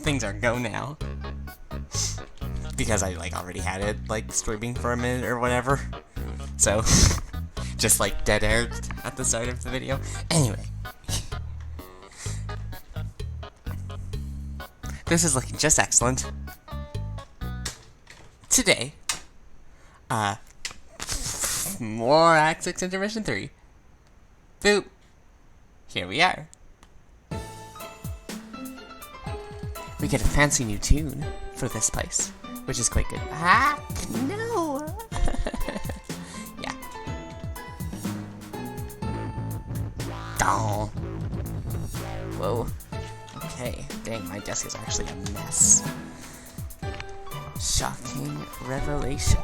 things are go now. Because I, like, already had it, like, streaming for a minute or whatever. So, just, like, dead air at the start of the video. Anyway. This is looking just excellent. Today, more Act 6 Intermission 3. Boop. Here we are. We get a fancy new tune for this place, which is quite good. Ah, no! Yeah. Oh. Whoa. Okay, dang, my desk is actually a mess. Shocking revelation.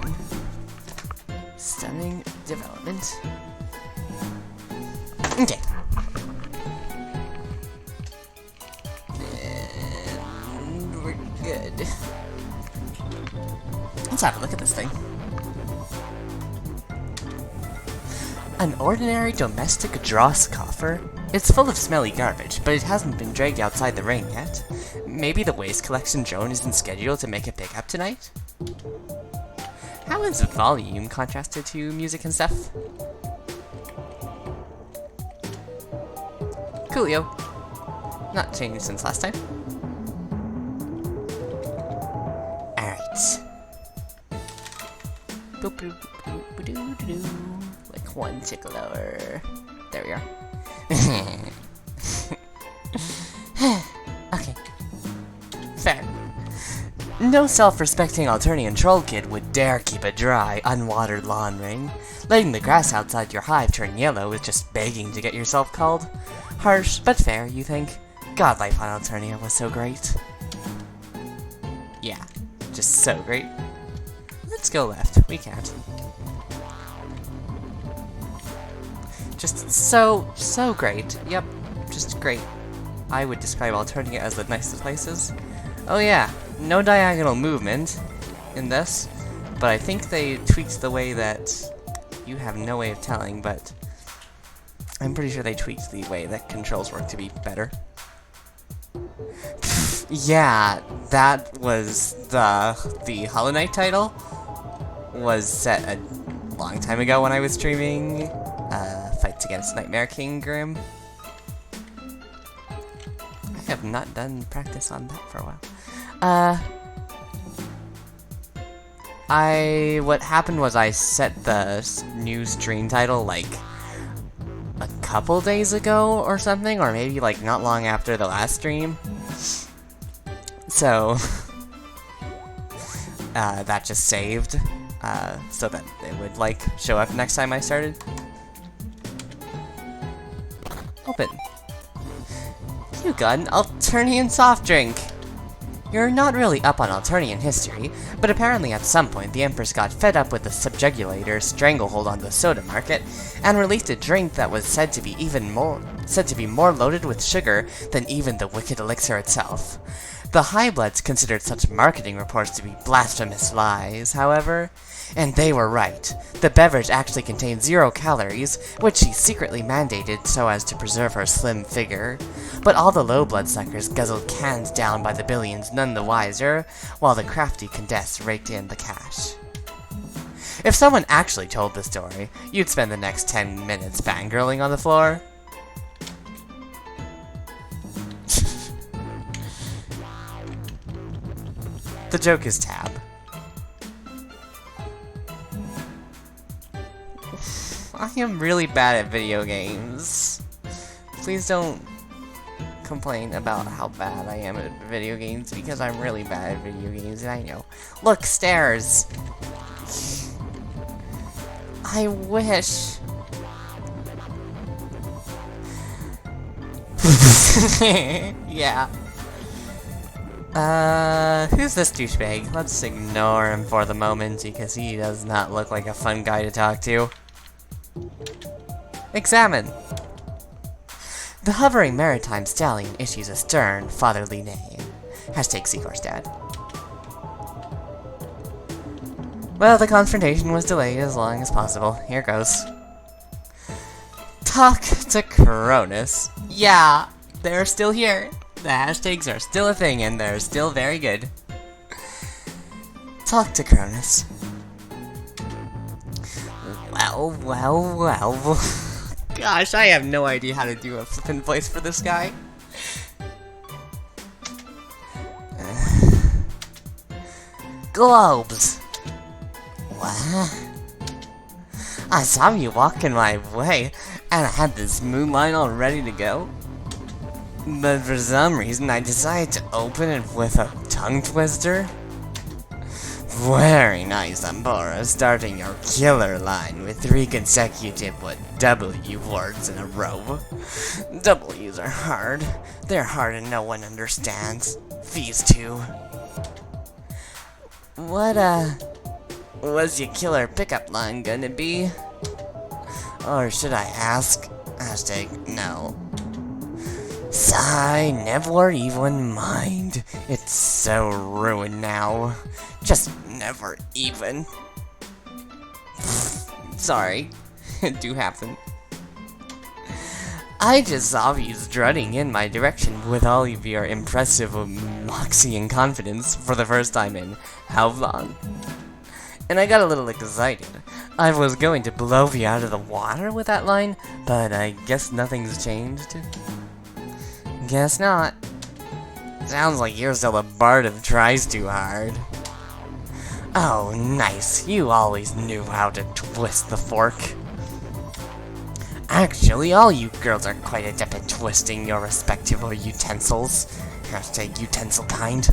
Stunning development. Okay. And we're good. Let's have a look at this thing. An ordinary domestic dross coffer. It's full of smelly garbage, but it hasn't been dragged outside the rain yet. Maybe the waste collection drone isn't scheduled to make a pickup tonight? How is volume contrasted to music and stuff? Coolio. Not changed since last time. Alright. Boop boop boop boop doo doo doo. Like one tick lower. There we are. Okay. Fair. No self-respecting Alternian troll kid would dare keep a dry, unwatered lawn ring. Letting the grass outside your hive turn yellow is just begging to get yourself called. Harsh, but fair, you think? God, life on Alternia was so great. Yeah, just so great. Let's go left. We can't. Just so great. Yep, just great. I would describe Alternia as the nicest places. Oh yeah, no diagonal movement in this, but I think they tweaked the way that you have no way of telling, but I'm pretty sure they tweaked the way that controls work to be better. Yeah, that was the Hollow Knight title was set a long time ago when I was streaming Fights Against Nightmare King Grim. I have not done practice on that for a while. What happened was I set the new stream title like a couple days ago or something, or maybe like not long after the last stream. So that just saved so that it would like show up next time I started. Open. You got an Alternian soft drink. You're not really up on Alternian history, but apparently at some point the Empress got fed up with the subjugulator's stranglehold on the soda market and released a drink that was said to be more loaded with sugar than even the wicked elixir itself. The Highbloods considered such marketing reports to be blasphemous lies, however, and they were right. The beverage actually contained 0 calories, which she secretly mandated so as to preserve her slim figure. But all the low bloodsuckers guzzled cans down by the billions none the wiser, while the crafty Condess raked in the cash. If someone actually told the story, you'd spend the next 10 minutes fangirling on the floor. The joke is tab. I am really bad at video games. Please don't complain about how bad I am at video games, because I'm really bad at video games, and I know. Look, stairs! I wish. Yeah. Who's this douchebag? Let's ignore him for the moment, because he does not look like a fun guy to talk to. Examine! The hovering maritime stallion issues a stern, fatherly neigh. Hashtag Seacourse Dad. Well, the confrontation was delayed as long as possible. Here goes. Talk to Cronus. Yeah, they're still here. The hashtags are still a thing, and they're still very good. Talk to Cronus. Well. Gosh, I have no idea how to do a flippin' voice for this guy. Globes. What? I saw you walking my way, and I had this moon line all ready to go. But for some reason, I decided to open it with a tongue twister. Very nice, Ambora, starting your killer line with 3 consecutive W words in a row. W's are hard. They're hard and no one understands. These two. What, was your killer pickup line gonna be? Or should I ask? Hashtag no. Sigh, never even mind. It's so ruined now. Just never even. Sorry, it do happen. I just saw you strutting in my direction with all of your impressive moxie and confidence for the first time in how long? And I got a little excited. I was going to blow you out of the water with that line, but I guess nothing's changed. Guess not. Sounds like you're still a bard who tries too hard. Oh, nice. You always knew how to twist the fork. Actually, all you girls are quite adept at twisting your respective utensils. Hashtag utensil kind.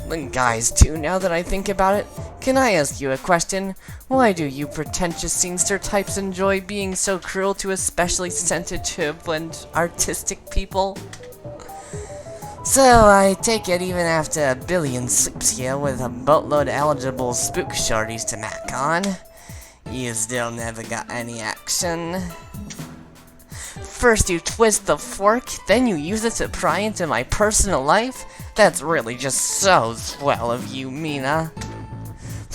And guys, too, now that I think about it, can I ask you a question? Why do you pretentious scenester types enjoy being so cruel to especially sensitive and artistic people? So, I take it even after a billion sleeps here with a boatload of eligible spook shorties to mac on, you still never got any action? First you twist the fork, then you use it to pry into my personal life? That's really just so swell of you, Mina.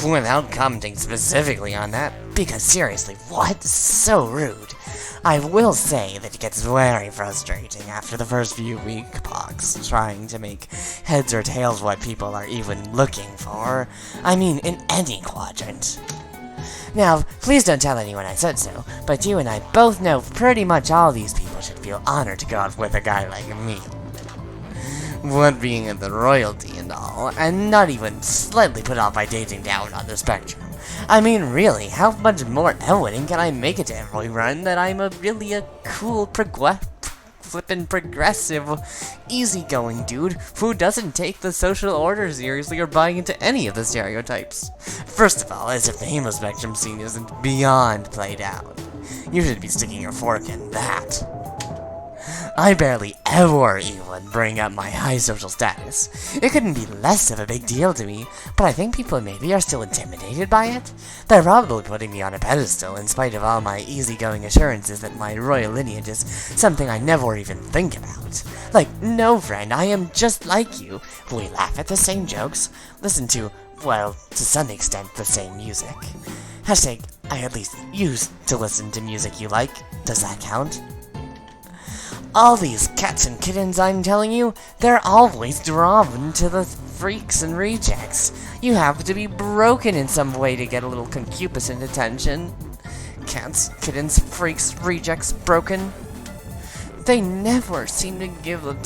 Without commenting specifically on that, because seriously, what? So rude. I will say that it gets very frustrating after the first few weeks trying to make heads or tails what people are even looking for. I mean, in any quadrant. Now, please don't tell anyone I said so, but you and I both know pretty much all these people should feel honored to go out with a guy like me. What being in the royalty and all, and not even slightly put off by dating down on the spectrum. I mean, really, how much more evident can I make it to everyone that I'm really a cool, flippin' progressive, easygoing dude who doesn't take the social order seriously or buy into any of the stereotypes? First of all, as if the hemo spectrum scene isn't beyond played out. You should be sticking your fork in that. I barely ever even bring up my high social status. It couldn't be less of a big deal to me, but I think people maybe are still intimidated by it. They're probably putting me on a pedestal in spite of all my easygoing assurances that my royal lineage is something I never even think about. Like, no friend, I am just like you. We laugh at the same jokes, listen to, well, to some extent, the same music. Hashtag, I at least used to listen to music you like. Does that count? All these cats and kittens I'm telling you, they're always drawn to the freaks and rejects. You have to be broken in some way to get a little concupiscent attention. Cats, kittens, freaks, rejects, broken. They never seem to give the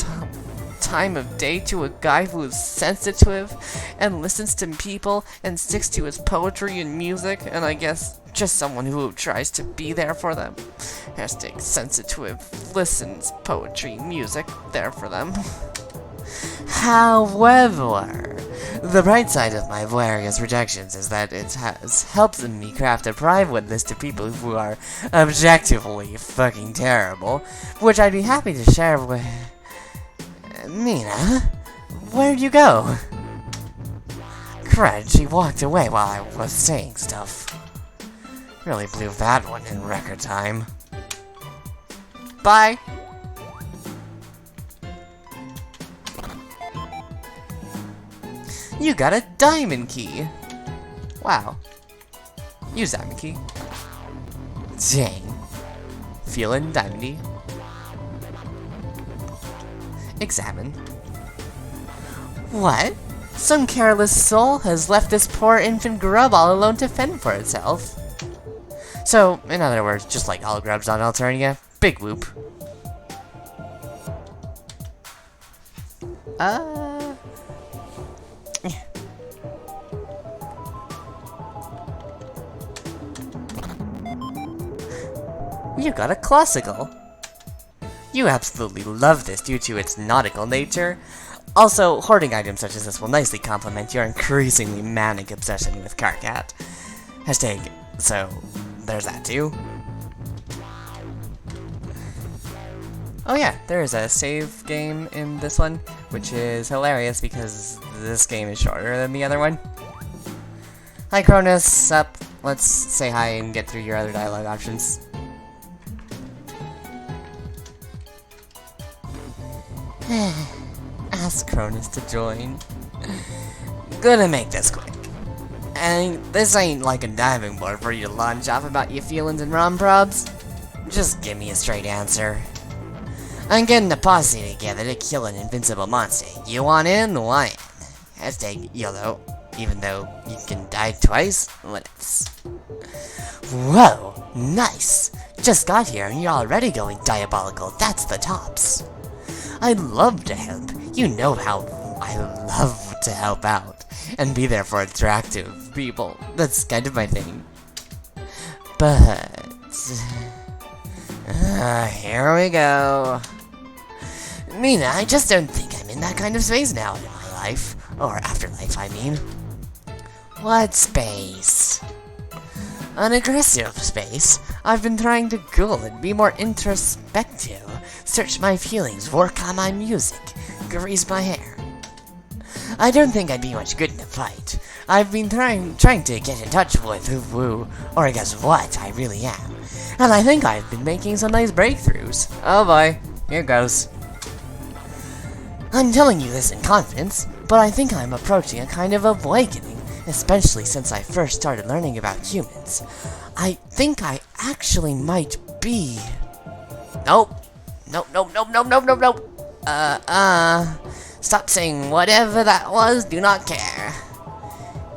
time of day to a guy who is sensitive and listens to people and sticks to his poetry and music, and I guess just someone who tries to be there for them. Hashtag sensitive, listens, poetry, music, there for them. However, the bright side of my various rejections is that it has helped me craft a private list of people who are objectively fucking terrible, which I'd be happy to share with... Mina? Where'd you go? Crud, she walked away while I was saying stuff. Really blew that one in record time. Bye! You got a diamond key! Wow. Use diamond key. Dang. Feeling diamondy. Examine. What? Some careless soul has left this poor infant grub all alone to fend for itself. So, in other words, just like all grubs on Alternia, big whoop. You got a classical. You absolutely love this due to its nautical nature. Also, hoarding items such as this will nicely complement your increasingly manic obsession with Carcat. Hashtag, so, there's that too. Oh yeah, there is a save game in this one, which is hilarious because this game is shorter than the other one. Hi Cronus, sup? Let's say hi and get through your other dialogue options. Ask Cronus to join. Gonna make this quick. And this ain't like a diving board for you to launch off about your feelings and rom-probs. Just give me a straight answer. I'm getting a posse together to kill an invincible monster. You want in? Why? Hashtag YOLO. Even though you can die twice? Whatevs. Whoa! Nice! Just got here and you're already going diabolical. That's the tops. I'd love to help. You know how I love to help out and be there for attractive people. That's kind of my thing. But here we go. Mina, I just don't think I'm in that kind of space now in my life. Or afterlife, I mean. What space? An aggressive space. I've been trying to cool and be more introspective. Search my feelings, work on my music, grease my hair. I don't think I'd be much good in a fight. I've been trying to get in touch with who, or guess what, I really am. And I think I've been making some nice breakthroughs. Oh boy, here goes. I'm telling you this in confidence, but I think I'm approaching a kind of awakening, especially since I first started learning about humans. I think I actually might be... Nope. Nope. Stop saying whatever that was, do not care.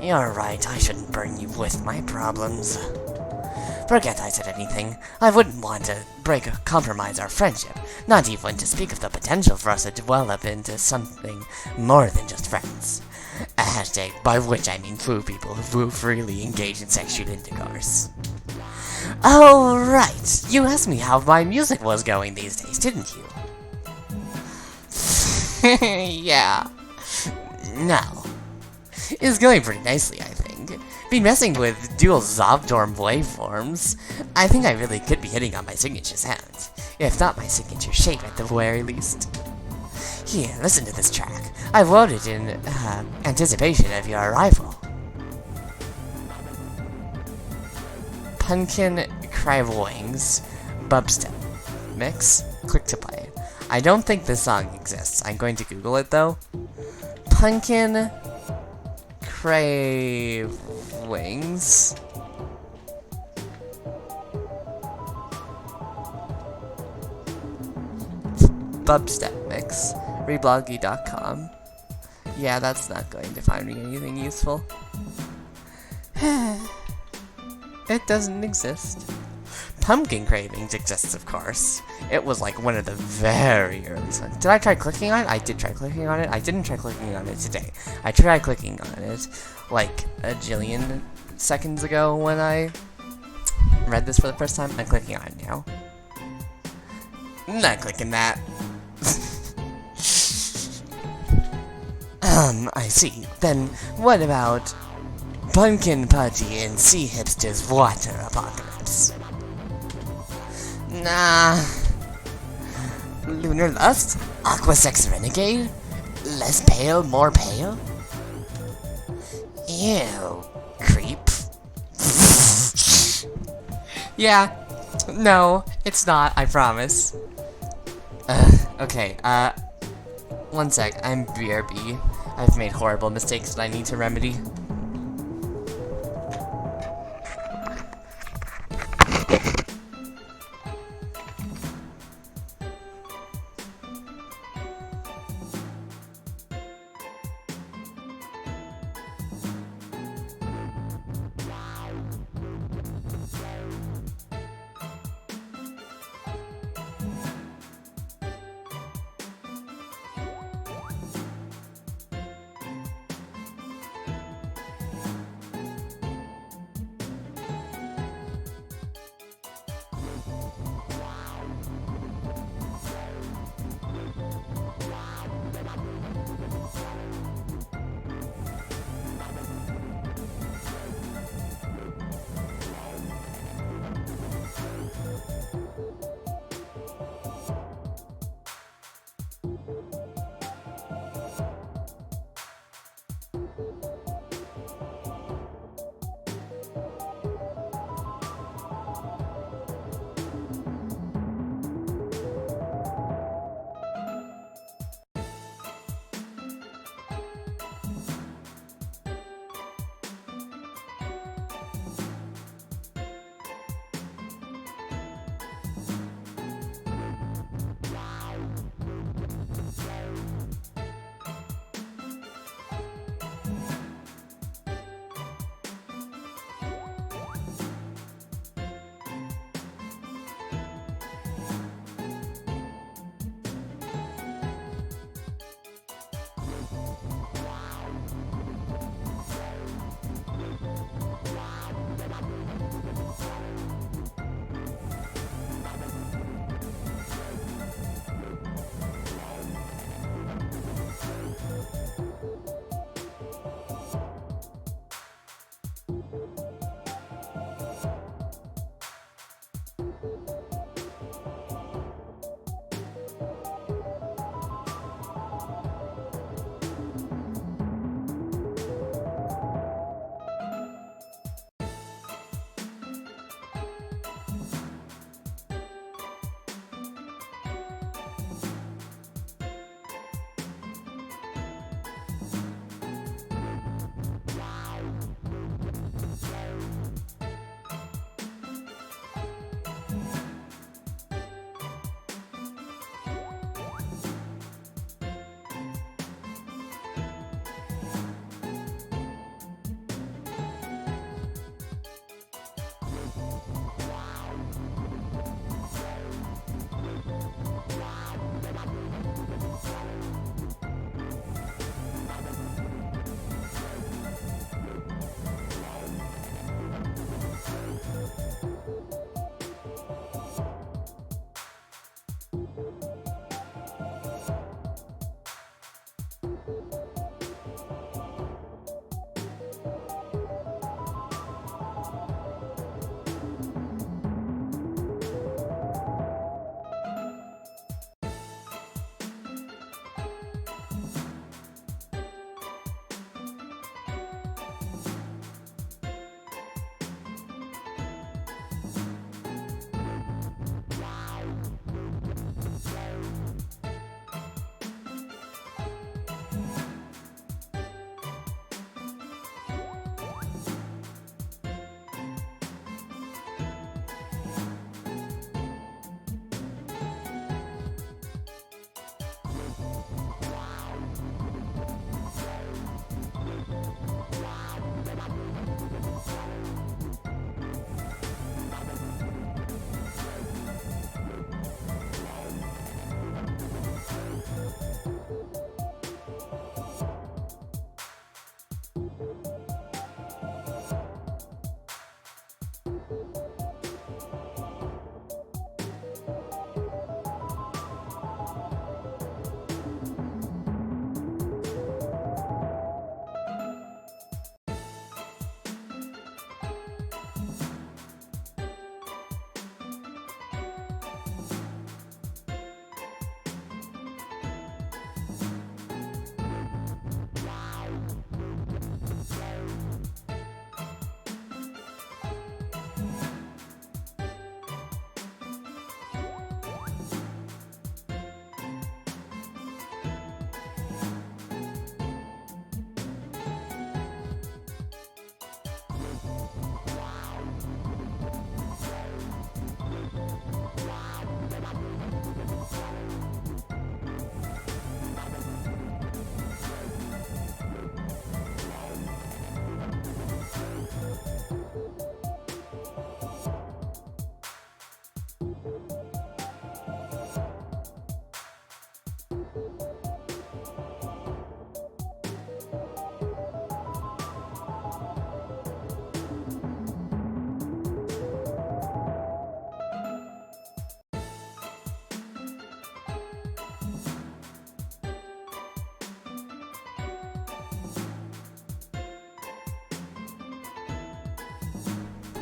You're right, I shouldn't burden you with my problems. Forget I said anything. I wouldn't want to compromise our friendship, not even to speak of the potential for us to develop into something more than just friends. A hashtag, by which I mean foo people who freely engage in sexual intercourse. Oh, right. You asked me how my music was going these days, didn't you? Yeah. No. It's going pretty nicely, I think. Been messing with dual Zobdorm waveforms. I think I really could be hitting on my signature sound. If not my signature shape at the very least. Here, listen to this track. I wrote it in anticipation of your arrival. Pumpkin Crab Wings Bubstep Mix. Click to play. I don't think this song exists. I'm going to Google it though. Pumpkin Crave Wings. Bubstep Mix. Rebloggy.com. Yeah, that's not going to find me anything useful. It doesn't exist. Pumpkin Cravings exists, of course. It was like one of the very early songs. Did I try clicking on it? I did try clicking on it. I didn't try clicking on it today. I tried clicking on it like a jillion seconds ago when I read this for the first time. I'm clicking on it now. Not clicking that. I see. Then what about Pumpkin Pudgy and Sea Hipster's Water Apocalypse? Nah. Lunar Lust? Aquasex Renegade? Less pale, more pale? Ew. Creep. Yeah. No, it's not, I promise. Okay, one sec, I'm BRB. I've made horrible mistakes that I need to remedy.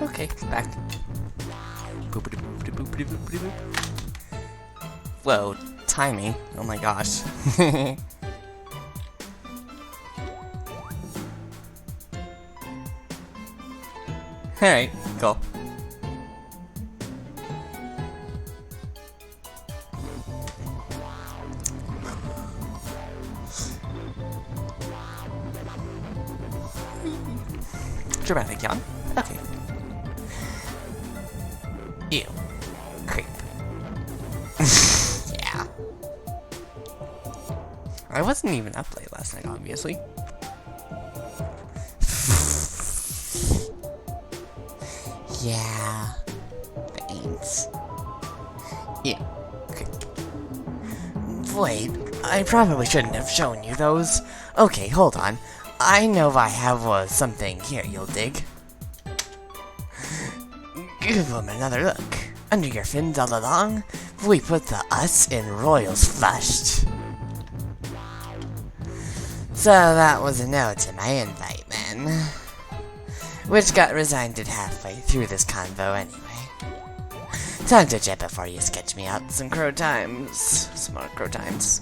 Okay, back. Boopity-boopity-boopity-boopity-boop. Whoa, timing. Oh my gosh. Alright, cool. Dramatic yawn. Okay. Ew. Creep. Yeah. I wasn't even up late last night, obviously. Yeah. Thanks. Ew. Creep. Wait, I probably shouldn't have shown you those. Okay, hold on. I know I have something here you'll dig. Give them another look. Under your fins all along, we put the us in royals flushed. So that was a no to my invite then. Which got resigned halfway through this convo anyway. Time to jet before you sketch me out some crow times. Some more crow times.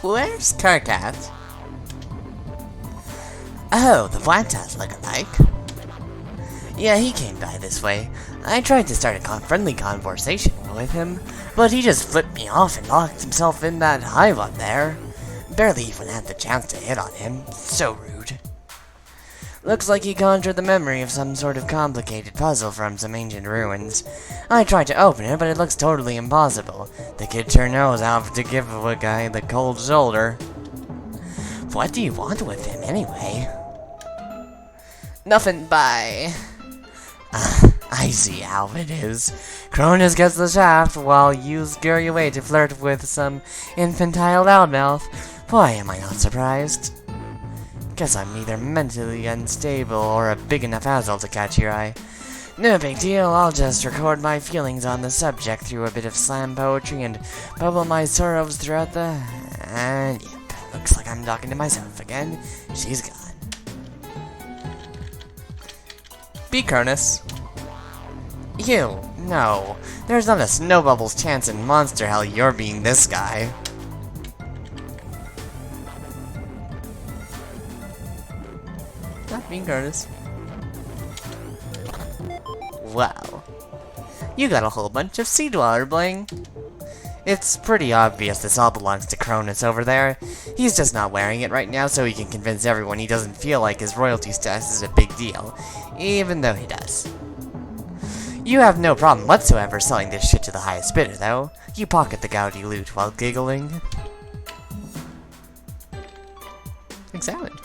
Where's Karkat? Oh, the Vlantas look-alike. Yeah, he came by this way. I tried to start a friendly conversation with him, but he just flipped me off and locked himself in that hive up there. Barely even had the chance to hit on him. So rude. Looks like he conjured the memory of some sort of complicated puzzle from some ancient ruins. I tried to open it, but it looks totally impossible. The kid sure knows how to give a guy the cold shoulder. What do you want with him, anyway? Nothing, bye. I see how it is. Cronus gets the shaft, while you scurry away to flirt with some infantile loudmouth. Boy, am I not surprised. Guess I'm either mentally unstable or a big enough asshole to catch your eye. No big deal, I'll just record my feelings on the subject through a bit of slam poetry and bubble my sorrows throughout the... And yep, looks like I'm talking to myself again. She's gone. Be Cronus. Ew, no. There's not a snowbubble's chance in Monster Hell you're being this guy. Not being Cronus. Wow. You got a whole bunch of Sea Dweller bling. It's pretty obvious this all belongs to Cronus over there. He's just not wearing it right now so he can convince everyone he doesn't feel like his royalty status is a big deal, even though he does. You have no problem whatsoever selling this shit to the highest bidder, though. You pocket the gaudy loot while giggling. Examined.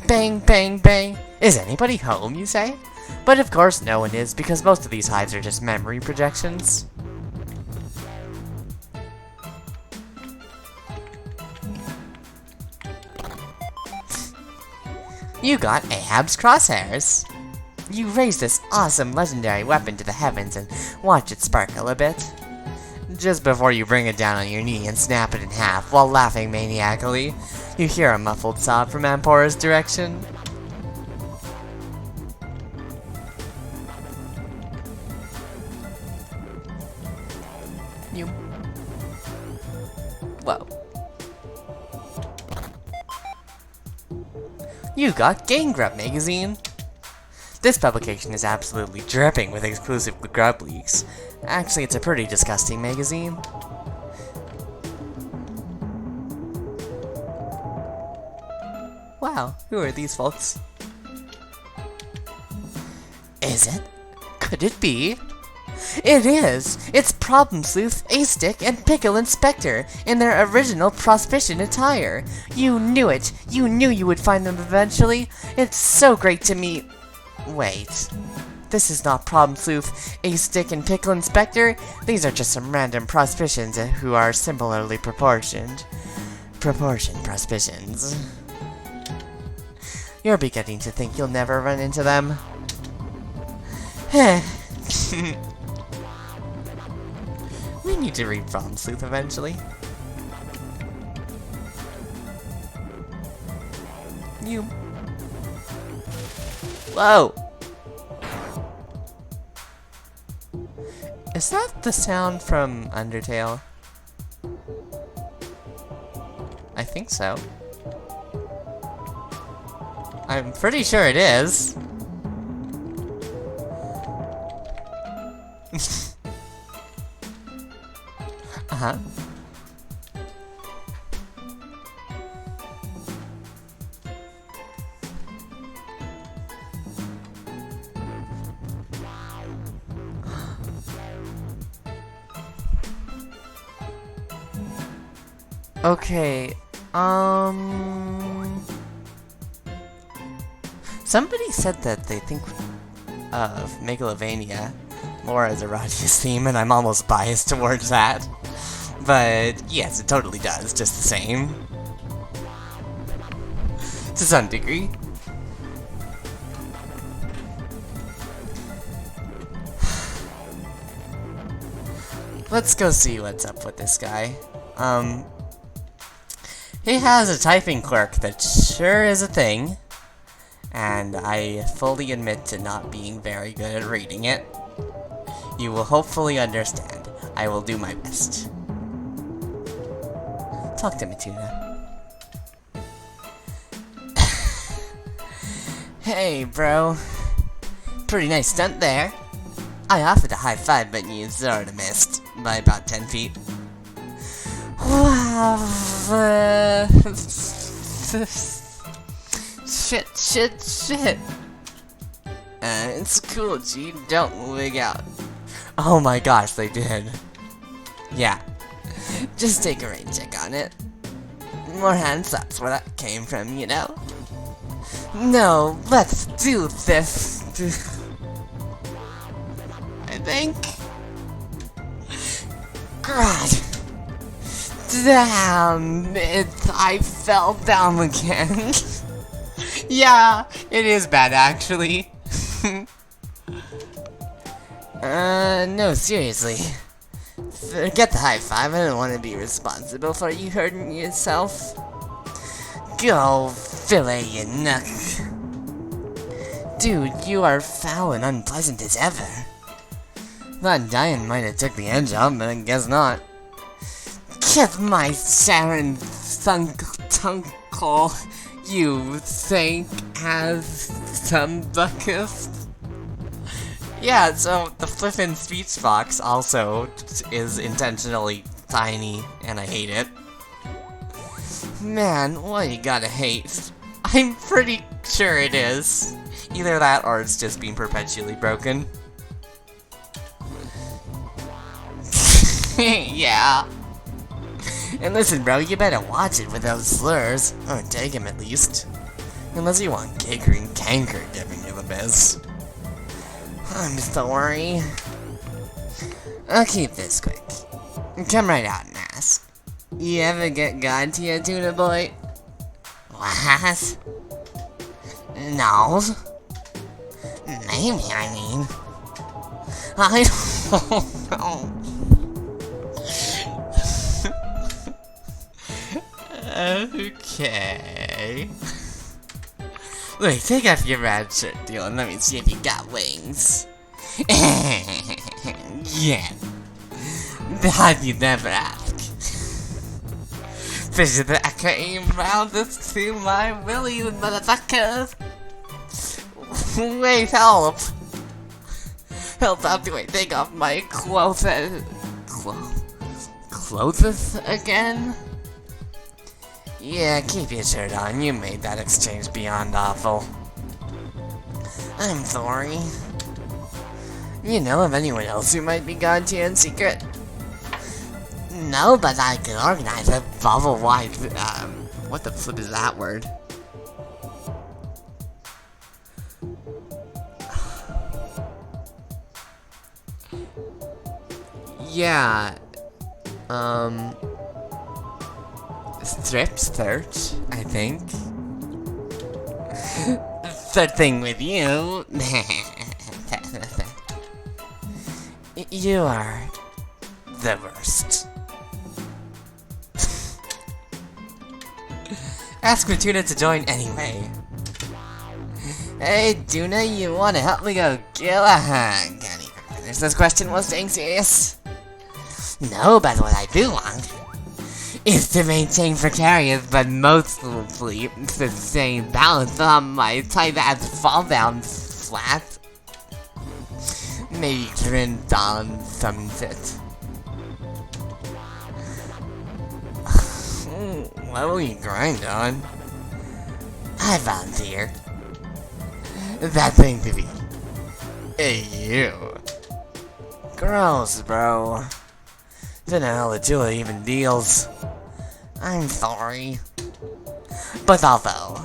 Bang, bang, bang. Is anybody home, you say? But of course no one is, because most of these hives are just memory projections. You got Ahab's crosshairs. You raise this awesome legendary weapon to the heavens and watch it sparkle a bit. Just before you bring it down on your knee and snap it in half while laughing maniacally, you hear a muffled sob from Ampora's direction. You. Whoa. You got Game Grub magazine. This publication is absolutely dripping with exclusive grub leaks. Actually, it's a pretty disgusting magazine. Wow, who are these folks? Is it? Could it be? It is! It's Problem Sleuth, A6I3, and Pickle Inspector in their original Prospician attire. You knew it! You knew you would find them eventually! It's so great to meet... Wait. This is not Problem Sleuth, A6I3, and Pickle Inspector. These are just some random Prospicians who are similarly proportioned. Proportioned Prospicians. You're beginning to think you'll never run into them. Heh. We need to read Problem Sleuth eventually. You. Whoa! Is that the sound from Undertale? I think so. I'm pretty sure it is. Uh-huh. Okay, somebody said that they think of Megalovania more as a Radius theme, and I'm almost biased towards that. But yes, it totally does, just the same. To some degree. Let's go see what's up with this guy. He has a typing quirk that sure is a thing, and I fully admit to not being very good at reading it. You will hopefully understand. I will do my best. Talk to me, Tuna. Hey, bro. Pretty nice stunt there. I offered a high five, but you sort of missed by about 10 feet. Wow. Shit. It's cool, G. Don't wig out. Oh my gosh, they did. Yeah. Just take a rain check on it. More hands up's where that came from, you know? No, let's do this. I think. God. Damn it, I fell down again. Yeah, it is bad actually. No, seriously. Forget the high five, I don't want to be responsible for you hurting yourself. Go, fillet your neck. Dude, you are foul and unpleasant as ever. That giant might have took the edge off, but I guess not. Get my Sharon Thunkle, you think, has some buckets? Yeah, so the flippin' speech box also is intentionally tiny, and I hate it. Man, what you gotta hate? I'm pretty sure it is. Either that or it's just being perpetually broken. Yeah. And listen, bro, you better watch it with those slurs. Or take him at least. Unless you want Gangrene Canker giving you the biz. I'm sorry. I'll keep this quick. Come right out and ask. You ever get God to you, Tuna Boy? What? No. Maybe, I mean. I don't know. Okay. Wait, take off your red shirt, deal, and let me see if you got wings. Yeah. That you never ask. Fish of the came round this to my willy, motherfucker. Wait, help. Help out the way, take off my clothes. Clothes again? Yeah, keep your shirt on. You made that exchange beyond awful. I'm sorry. You know of anyone else who might be God to you in secret? No, but I could organize a bubble-wide, what the flip is that word? Yeah, strip search, I think. Third thing with you. You are the worst. Ask Matuna to join anyway. Hey, Tuna, you wanna help me go kill a hunk? Can't even finish this question while staying serious. No, but what I do want is to maintain precarious but mostly sustained balance on my tight-ass fall-down flat. Maybe grind on sunset. What will you grind on? I volunteer. That thing to be. Hey, you. Gross, bro. Don't know how the Tula even deals. I'm sorry. But although,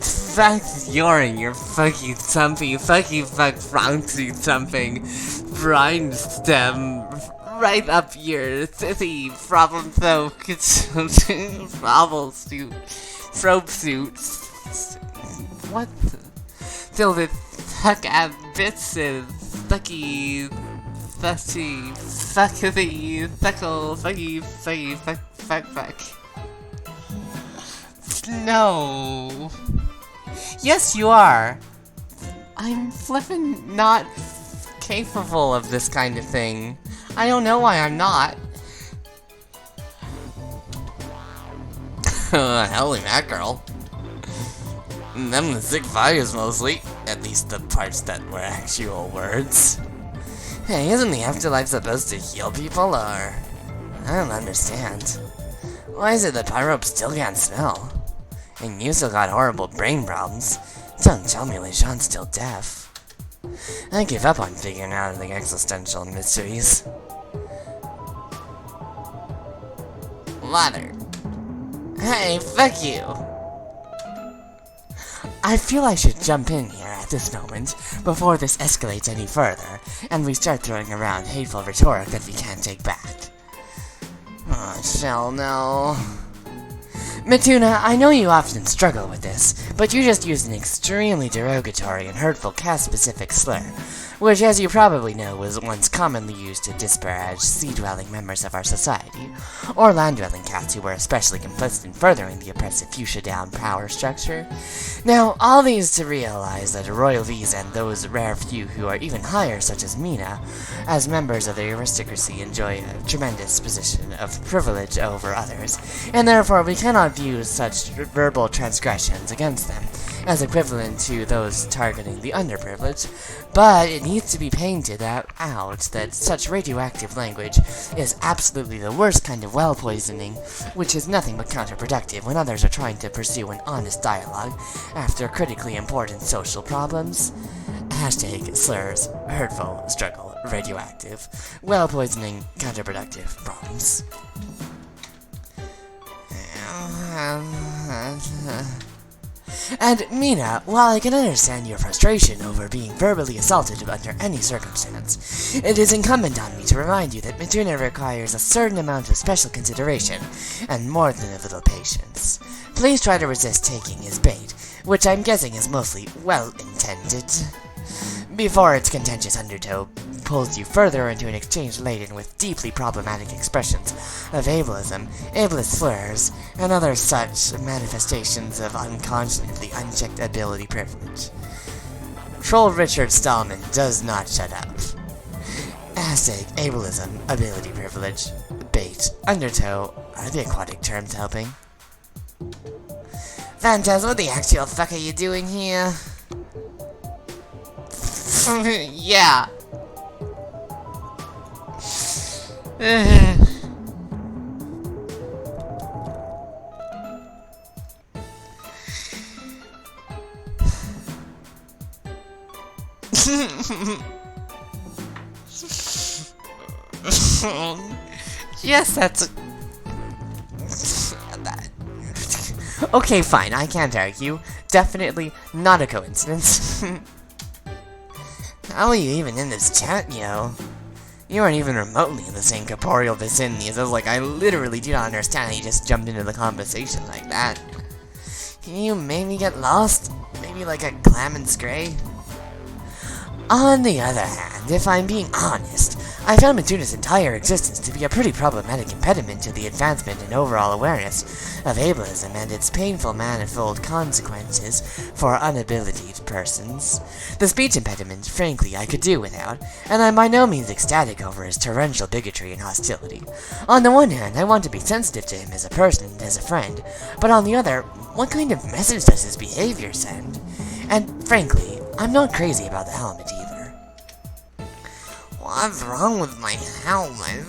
fuck you're in your fucking something, fuck Francie something, brine stem, right up your city, problem so, problem suit, probe suits. What? Till the fuck at bits is sucky. Fuck. No. Yes, you are. I'm flippin' not capable of this kind of thing. I don't know why I'm not. Hell in that girl. Them the sick fires mostly. At least the parts that were actual words. Hey, isn't the afterlife supposed to heal people, or? I don't understand. Why is it that Pyrope still can't smell? And you still got horrible brain problems. Don't tell me Lejean's still deaf. I give up on figuring out the existential mysteries. Water. Hey, fuck you! I feel I should jump in here at this moment, before this escalates any further, and we start throwing around hateful rhetoric that we can't take back. Oh, shell no. Mituna, I know you often struggle with this, but you just used an extremely derogatory and hurtful caste-specific slur, which, as you probably know, was once commonly used to disparage sea-dwelling members of our society, or land-dwelling cats who were especially complicit in furthering the oppressive fuchsia-down power structure. Now, all these to realize that royalties and those rare few who are even higher, such as Mina, as members of the aristocracy enjoy a tremendous position of privilege over others, and therefore we cannot view such verbal transgressions against them as equivalent to those targeting the underprivileged, but it needs to be painted out that such radioactive language is absolutely the worst kind of well poisoning, which is nothing but counterproductive when others are trying to pursue an honest dialogue after critically important social problems. Hashtag slurs, hurtful, struggle, radioactive, well poisoning, counterproductive problems. And, Mina, while I can understand your frustration over being verbally assaulted under any circumstance, it is incumbent on me to remind you that Mituna requires a certain amount of special consideration, and more than a little patience. Please try to resist taking his bait, which I'm guessing is mostly well-intended, before its contentious undertow pulls you further into an exchange laden with deeply problematic expressions of ableism, ableist slurs, and other such manifestations of unconscionably unchecked ability privilege. Troll Richard Stallman does not shut up. Hashtag ableism, ability privilege, bait, undertow, are the aquatic terms helping? Phantas, what the actual fuck are you doing here? Yeah. Yes, that's that. Okay, fine, I can't argue. Definitely not a coincidence. How are you even in this chat, yo? You aren't even remotely in the same corporeal vicinity as us. Like, I literally do not understand how you just jumped into the conversation like that. Can you maybe get lost? Maybe like a clam and scray? On the other hand, if I'm being honest, I found Mituna's entire existence to be a pretty problematic impediment to the advancement and overall awareness of ableism and its painful manifold consequences for unabilitied persons. The speech impediment, frankly, I could do without, and I'm by no means ecstatic over his torrential bigotry and hostility. On the one hand, I want to be sensitive to him as a person and as a friend, but on the other, what kind of message does his behavior send? And frankly, I'm not crazy about the helmet either. What's wrong with my helmet?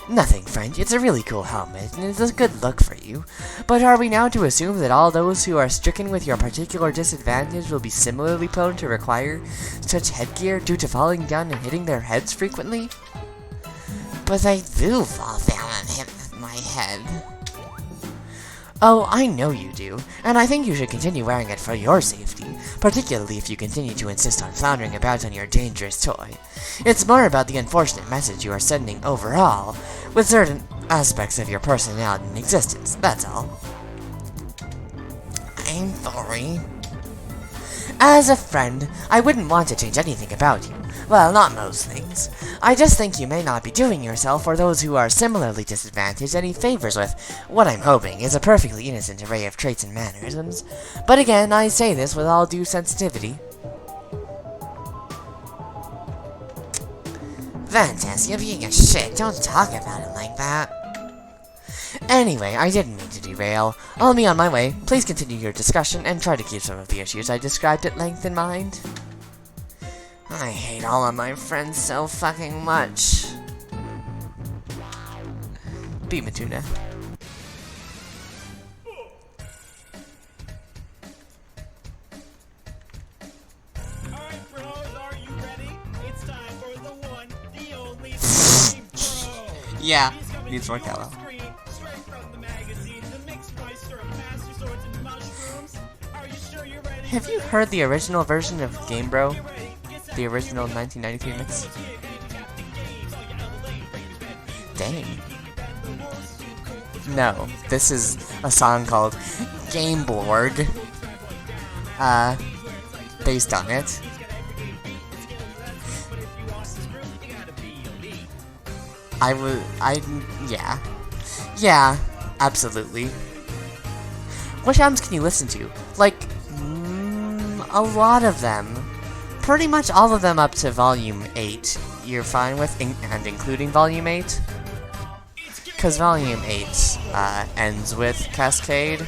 Nothing, friend. It's a really cool helmet, and it's a good look for you. But are we now to assume that all those who are stricken with your particular disadvantage will be similarly prone to require such headgear due to falling down and hitting their heads frequently? But I do fall down and hit my head. Oh, I know you do, and I think you should continue wearing it for your safety, particularly if you continue to insist on floundering about on your dangerous toy. It's more about the unfortunate message you are sending overall, with certain aspects of your personality and existence, that's all. I'm sorry. As a friend, I wouldn't want to change anything about you. Well, not most things. I just think you may not be doing yourself or those who are similarly disadvantaged any favors with what I'm hoping is a perfectly innocent array of traits and mannerisms. But again, I say this with all due sensitivity. Fantastic, you're being a shit. Don't talk about it like that. Anyway, I didn't mean to derail. I'll be on my way. Please continue your discussion and try to keep some of the issues I described at length in mind. I hate all of my friends so fucking much. Beat Matuna. Alright, bros, are you ready? It's time for the one, the only, bro. Yeah, needs more Kello. Straight from the magazine, the Mixmeister of Master Swords and Mushrooms. Are you sure you're ready? Have you heard the original version of Game Bro? The original 1993 mix? Dang. No, this is a song called Game Board. Based on it. Yeah. Yeah, absolutely. Which albums can you listen to? Like, a lot of them. Pretty much all of them up to Volume 8 you're fine with, and including Volume 8. Because Volume 8 ends with Cascade.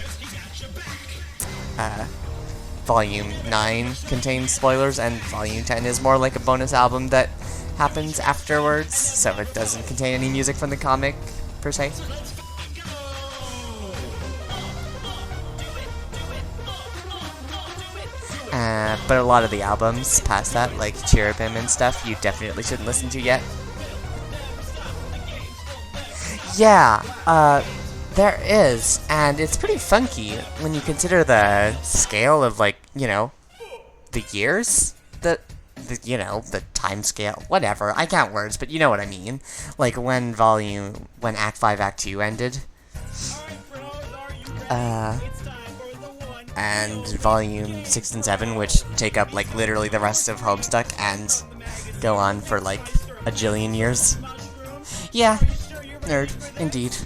Volume 9 contains spoilers, and Volume 10 is more like a bonus album that happens afterwards, so it doesn't contain any music from the comic, per se. But a lot of the albums past that, like Cherubim and stuff, you definitely shouldn't listen to yet. Yeah, there is, and it's pretty funky when you consider the scale of, like, you know, the years, the time scale, whatever, I count words, but you know what I mean. Like, when Act 5, Act 2 ended. And Volume 6 and 7, which take up, like, literally the rest of Homestuck and go on for, like, a jillion years. Yeah, nerd, indeed.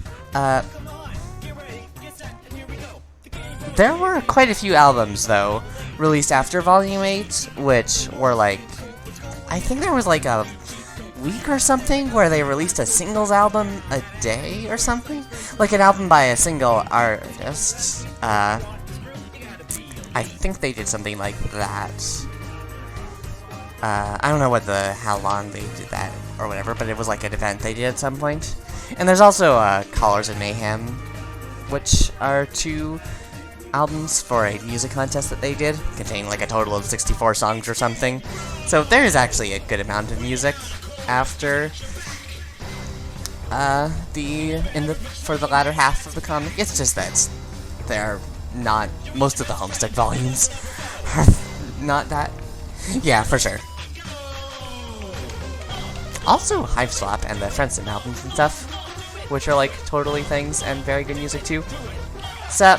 There were quite a few albums, though, released after Volume 8, which were, like, I think there was, like, a week or something where they released a singles album a day or something? Like, an album by a single artist, I think they did something like that. I don't know how long they did that or whatever, but it was like an event they did at some point. And there's also Colors and Mayhem, which are 2 albums for a music contest that they did, containing like a total of 64 songs or something. So there is actually a good amount of music after for the latter half of the comic. It's just that they're not, most of the Homestuck volumes are not that. Yeah, for sure. Also, Hive Swap and the Friendson albums and stuff, which are like totally things and very good music too. Sup?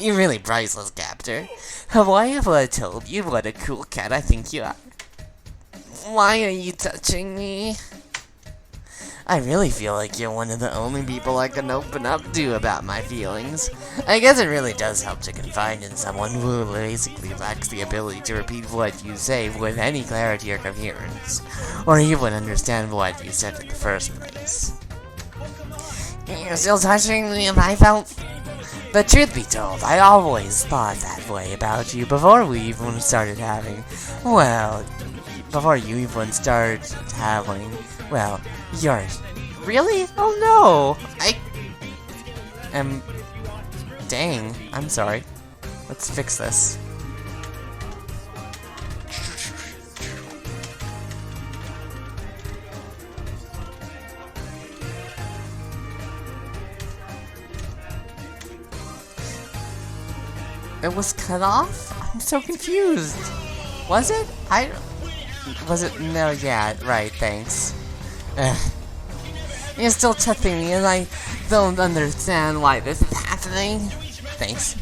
You're really priceless, Captor. Why have I told you what a cool cat I think you are? Why are you touching me? I really feel like you're one of the only people I can open up to about my feelings. I guess it really does help to confide in someone who basically lacks the ability to repeat what you say with any clarity or coherence, or even understand what you said in the first place. You're still touching me if I felt... But truth be told, I always thought that way about you before we even started having... Well, before you even started having... Well, yours. Really? Oh no! I am... Dang, I'm sorry. Let's fix this. It was cut off? I'm so confused. Was it? Was it? No, yeah, right, thanks. Ugh. You're still touching me and I don't understand why this is happening. Thanks.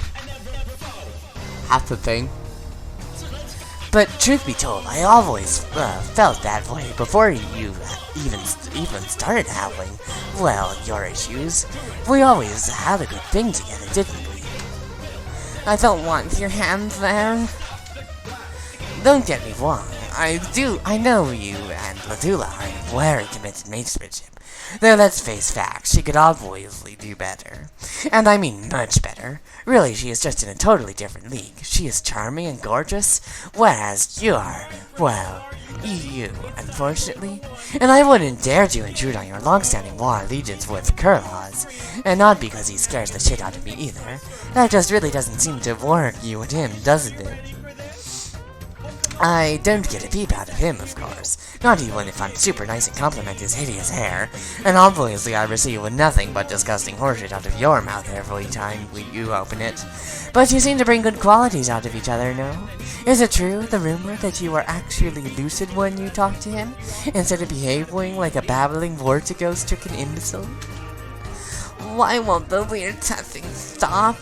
Half the thing. But truth be told, I always felt that way before you even started having, well, your issues. We always had a good thing together, didn't we? I don't want your hands there. Don't get me wrong. I know you and Ladula are in very committed mateship. Though let's face facts, she could obviously do better. And I mean much better. Really, she is just in a totally different league. She is charming and gorgeous, whereas you are, well, you, unfortunately. And I wouldn't dare to intrude on your long-standing war allegiance with Kurlaws. And not because he scares the shit out of me either. That just really doesn't seem to work, you and him, doesn't it? I don't get a peep out of him, of course. Not even if I'm super nice and compliment his hideous hair. And obviously I receive nothing but disgusting horseshit out of your mouth every time you open it. But you seem to bring good qualities out of each other, no? Is it true, the rumor, that you were actually lucid when you talked to him, instead of behaving like a babbling, vertigo-stricken imbecile? Why won't the weird touching stop?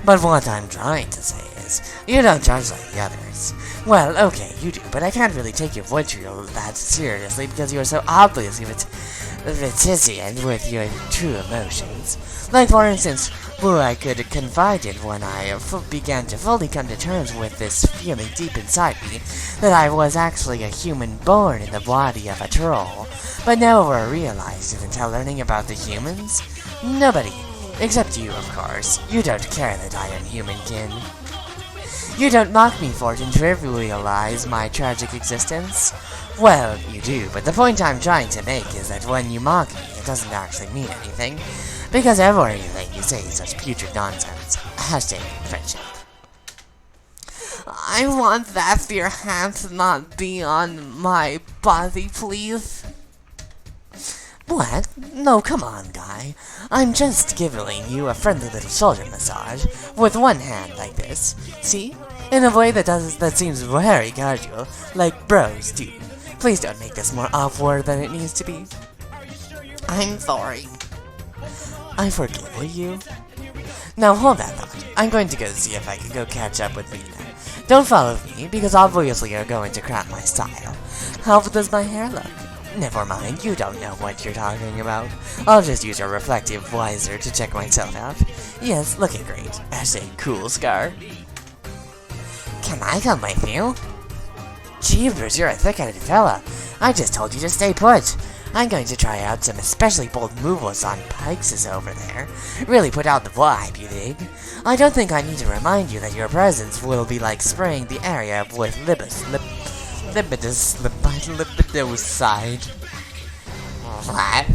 But what I'm trying to say is, you don't judge like the others. Well, okay, you do, but I can't really take your vitriol that seriously because you're so obviously reticent with your true emotions. Like, for instance, who I could confide in when I began to fully come to terms with this feeling deep inside me that I was actually a human born in the body of a troll, but never realized it until learning about the humans. Nobody. Except you, of course. You don't care that I am humankin. You don't mock me for it and trivialize my tragic existence. Well, you do, but the point I'm trying to make is that when you mock me, it doesn't actually mean anything. Because everything you say is such putrid nonsense. Hashtag friendship. I want that for your hand to not be on my body, please. What? No, come on, guy. I'm just giving you a friendly little shoulder massage with one hand like this. See? In a way that seems very casual, like bros do. Please don't make this more awkward than it needs to be. I'm sorry. I forgive you. Now hold that thought. I'm going to go see if I can go catch up with Mina. Don't follow me, because obviously you're going to crap my style. How does my hair look? Never mind, you don't know what you're talking about. I'll just use your reflective visor to check myself out. Yes, looking great. Hashtag cool, Scar. Can I come with you? Jeebers, you're a thick-headed fella. I just told you to stay put. I'm going to try out some especially bold moves on Pikes over there. Really put out the vibe, you dig? I don't think I need to remind you that your presence will be like spraying the area with libidocide. What?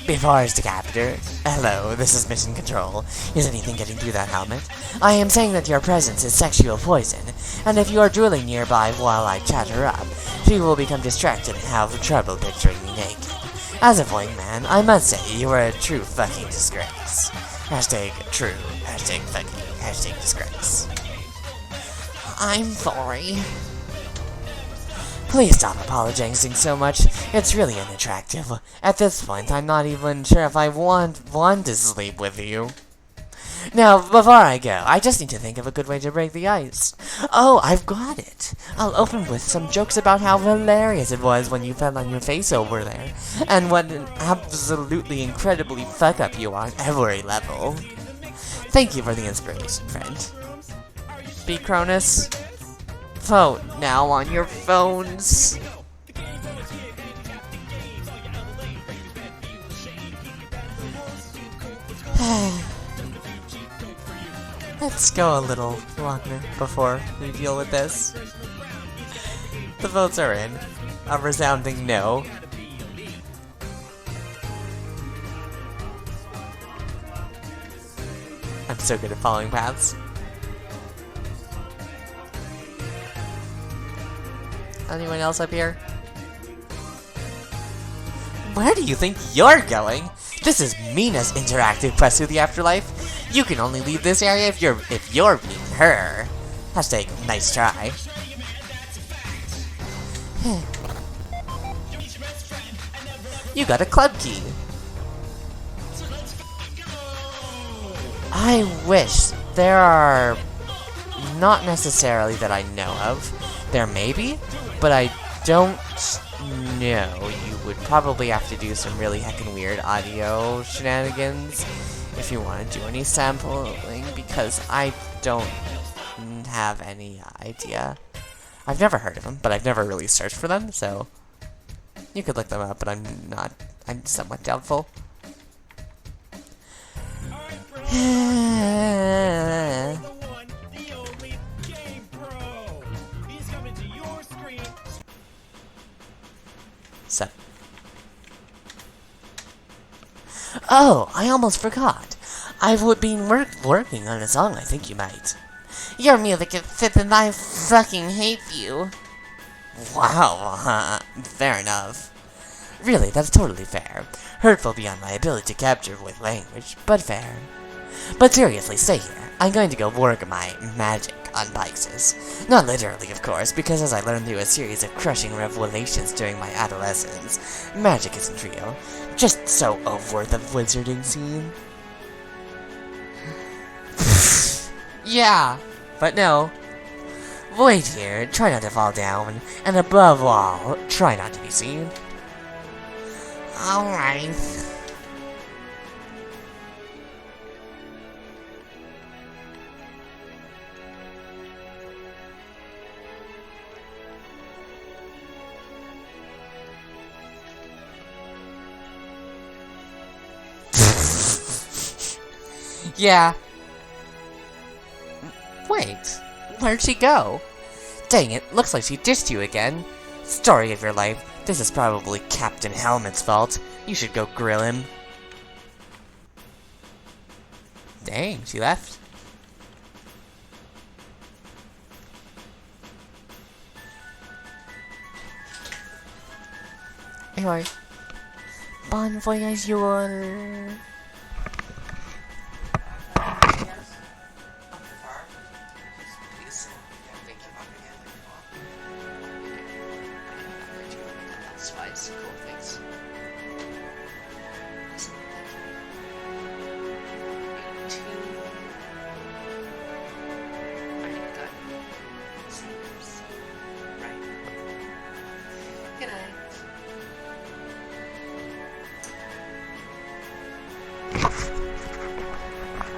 Before the captor. Hello, this is Mission Control. Is anything getting through that helmet? I am saying that your presence is sexual poison, and if you are drooling nearby while I chat her up, she will become distracted and have trouble picturing me naked. As a wingman, I must say you are a true fucking disgrace. Hashtag true, hashtag fucking, hashtag disgrace. I'm sorry. Please stop apologizing so much. It's really unattractive. At this point, I'm not even sure if I want to sleep with you. Now, before I go, I just need to think of a good way to break the ice. Oh, I've got it! I'll open with some jokes about how hilarious it was when you fell on your face over there, and what an absolutely incredibly fuck-up you are on every level. Thank you for the inspiration, friend. B. Cronus, vote now on your phones. Let's go a little longer before we deal with this. The votes are in. A resounding no. I'm so good at following paths. Anyone else up here? Where do you think you're going? This is Mina's interactive quest through the afterlife. You can only leave this area if you're being her. Hashtag nice try. You got a club key. I wish there are not necessarily that I know of. There may be, but I don't know. You would probably have to do some really heckin' weird audio shenanigans if you want to do any sampling, because I don't have any idea. I've never heard of them, but I've never really searched for them, so you could look them up, but I'm somewhat doubtful. So. Oh, I almost forgot. I've been working on a song I think you might. Your music is fit and I fucking hate you. Wow, fair enough. Really, that's totally fair. Hurtful beyond my ability to capture with language, but fair. But seriously, stay here. I'm going to go work my magic on Pyxis. Not literally, of course, because as I learned through a series of crushing revelations during my adolescence, magic isn't real. Just so over the wizarding scene. Yeah, but no. Wait here, try not to fall down, and above all, try not to be seen. Alright. Yeah. Wait, where'd she go? Dang it, looks like she ditched you again. Story of your life. This is probably Captain Helmet's fault. You should go grill him. Dang, she left. Anyway. Bon voyageur.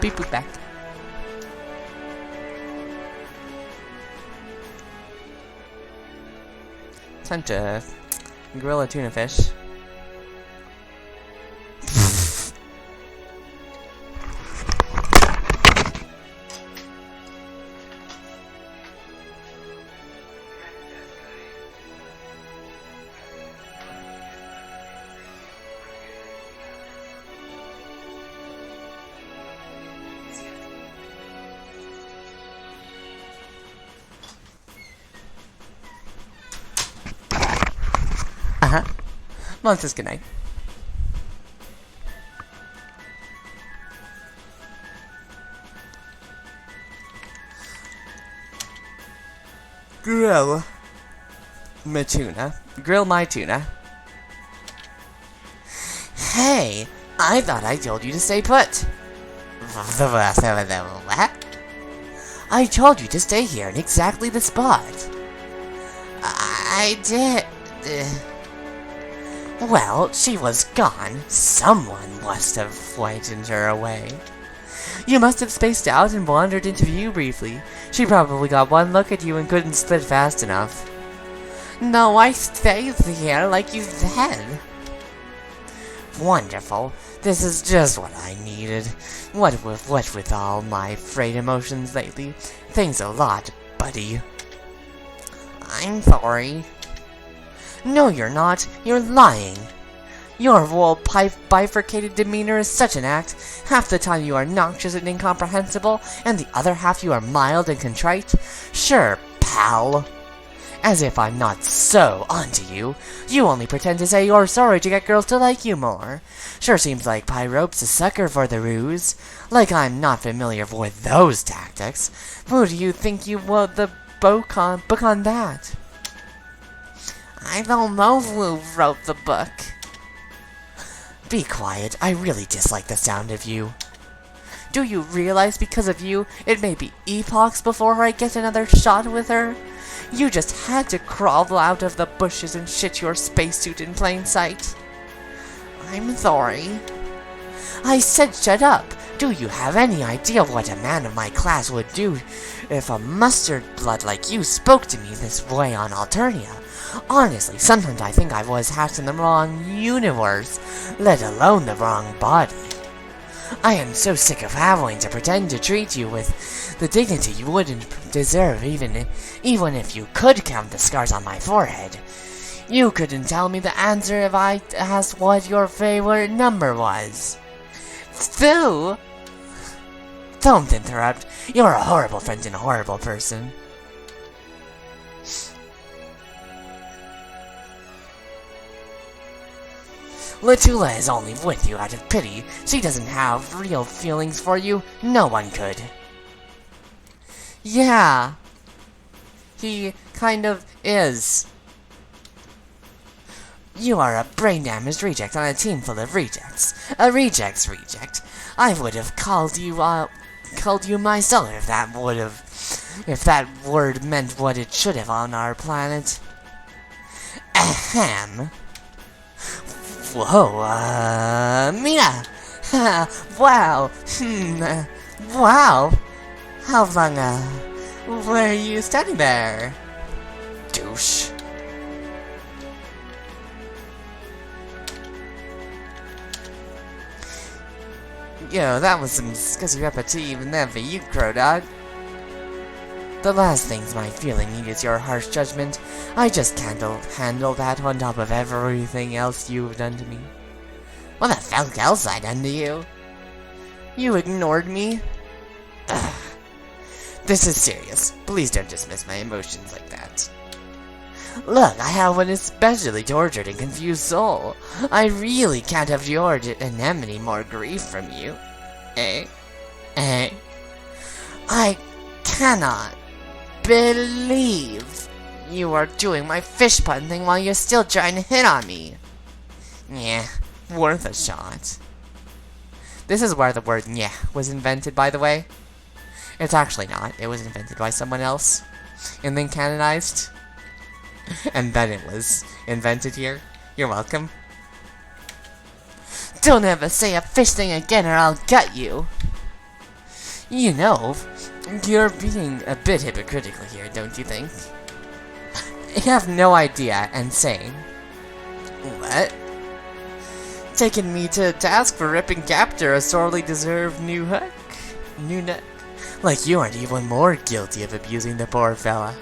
Beep boop back. Time to grill a tuna fish. Well, it's just good night. Grill my tuna. Grill my tuna. Hey, I thought I told you to stay put. What? I told you to stay here in exactly the spot. I did. Well, she was gone. Someone must have frightened her away. You must have spaced out and wandered into view briefly. She probably got one look at you and couldn't split fast enough. No, I stayed here like you said. Wonderful. This is just what I needed. What with all my frayed emotions lately? Thanks a lot, buddy. I'm sorry. No, you're not. You're lying. Your whole bifurcated demeanor is such an act. Half the time you are noxious and incomprehensible, and the other half you are mild and contrite. Sure, pal. As if I'm not so onto you. You only pretend to say you're sorry to get girls to like you more. Sure seems like Pyrope's a sucker for the ruse. Like I'm not familiar with those tactics. Who do you think you wrote the book on that? I don't know who wrote the book. Be quiet. I really dislike the sound of you. Do you realize because of you, it may be epochs before I get another shot with her? You just had to crawl out of the bushes and shit your spacesuit in plain sight. I'm sorry. I said shut up. Do you have any idea what a man of my class would do if a mustard blood like you spoke to me this way on Alternia? Honestly, sometimes I think I was hatched in the wrong universe, let alone the wrong body. I am so sick of having to pretend to treat you with the dignity you wouldn't deserve even if you could count the scars on my forehead. You couldn't tell me the answer if I asked what your favorite number was. Still, don't interrupt. You're a horrible friend and a horrible person. Latula is only with you out of pity. She doesn't have real feelings for you. No one could. Yeah. He kind of is. You are a brain-damaged reject on a team full of rejects. A reject's reject. I would have called you myself if that word meant what it should have on our planet. Ahem. Whoa, Mina! Wow! Wow! How long, were you standing there? Douche. Yo, that was some scuzzy repartee even then for you, Crow Dog. The last thing's my feeling needs your harsh judgment. I just can't handle that on top of everything else you've done to me. What the fuck else I done to you? You ignored me? Ugh. This is serious. Please don't dismiss my emotions like that. Look, I have an especially tortured and confused soul. I really can't have endured anemone more grief from you. I cannot believe you are doing my fish pun thing while you're still trying to hit on me. Yeah, worth a shot. This is where the word "yeah" was invented, by the way. It's actually not. It was invented by someone else, and then canonized. And then it was invented here. You're welcome. Don't ever say a fish thing again or I'll gut you. You know, you're being a bit hypocritical here, don't you think? You have no idea and saying, what? Taking me to task for ripping Captor a sorely deserved new hook? New neck? Like you aren't even more guilty of abusing the poor fella.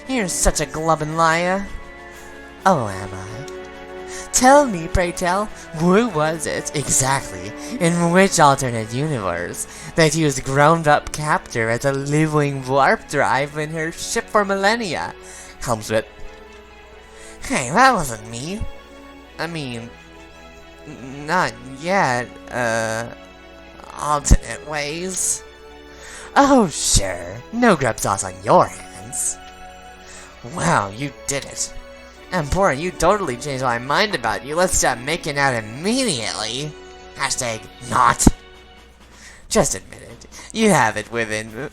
You're such a glubbin' liar. Oh, am I? Tell me, pray tell, who was it, exactly, in which alternate universe, that used ground-up Captor as a living warp drive in her ship for millennia? Helmswit. Hey, that wasn't me. I mean, not yet, alternate ways. Oh, sure, no grub sauce on your hands. Wow, you did it. Important, you totally changed my mind about you. Let's stop making out immediately. Hashtag not. Just admit it. You have it within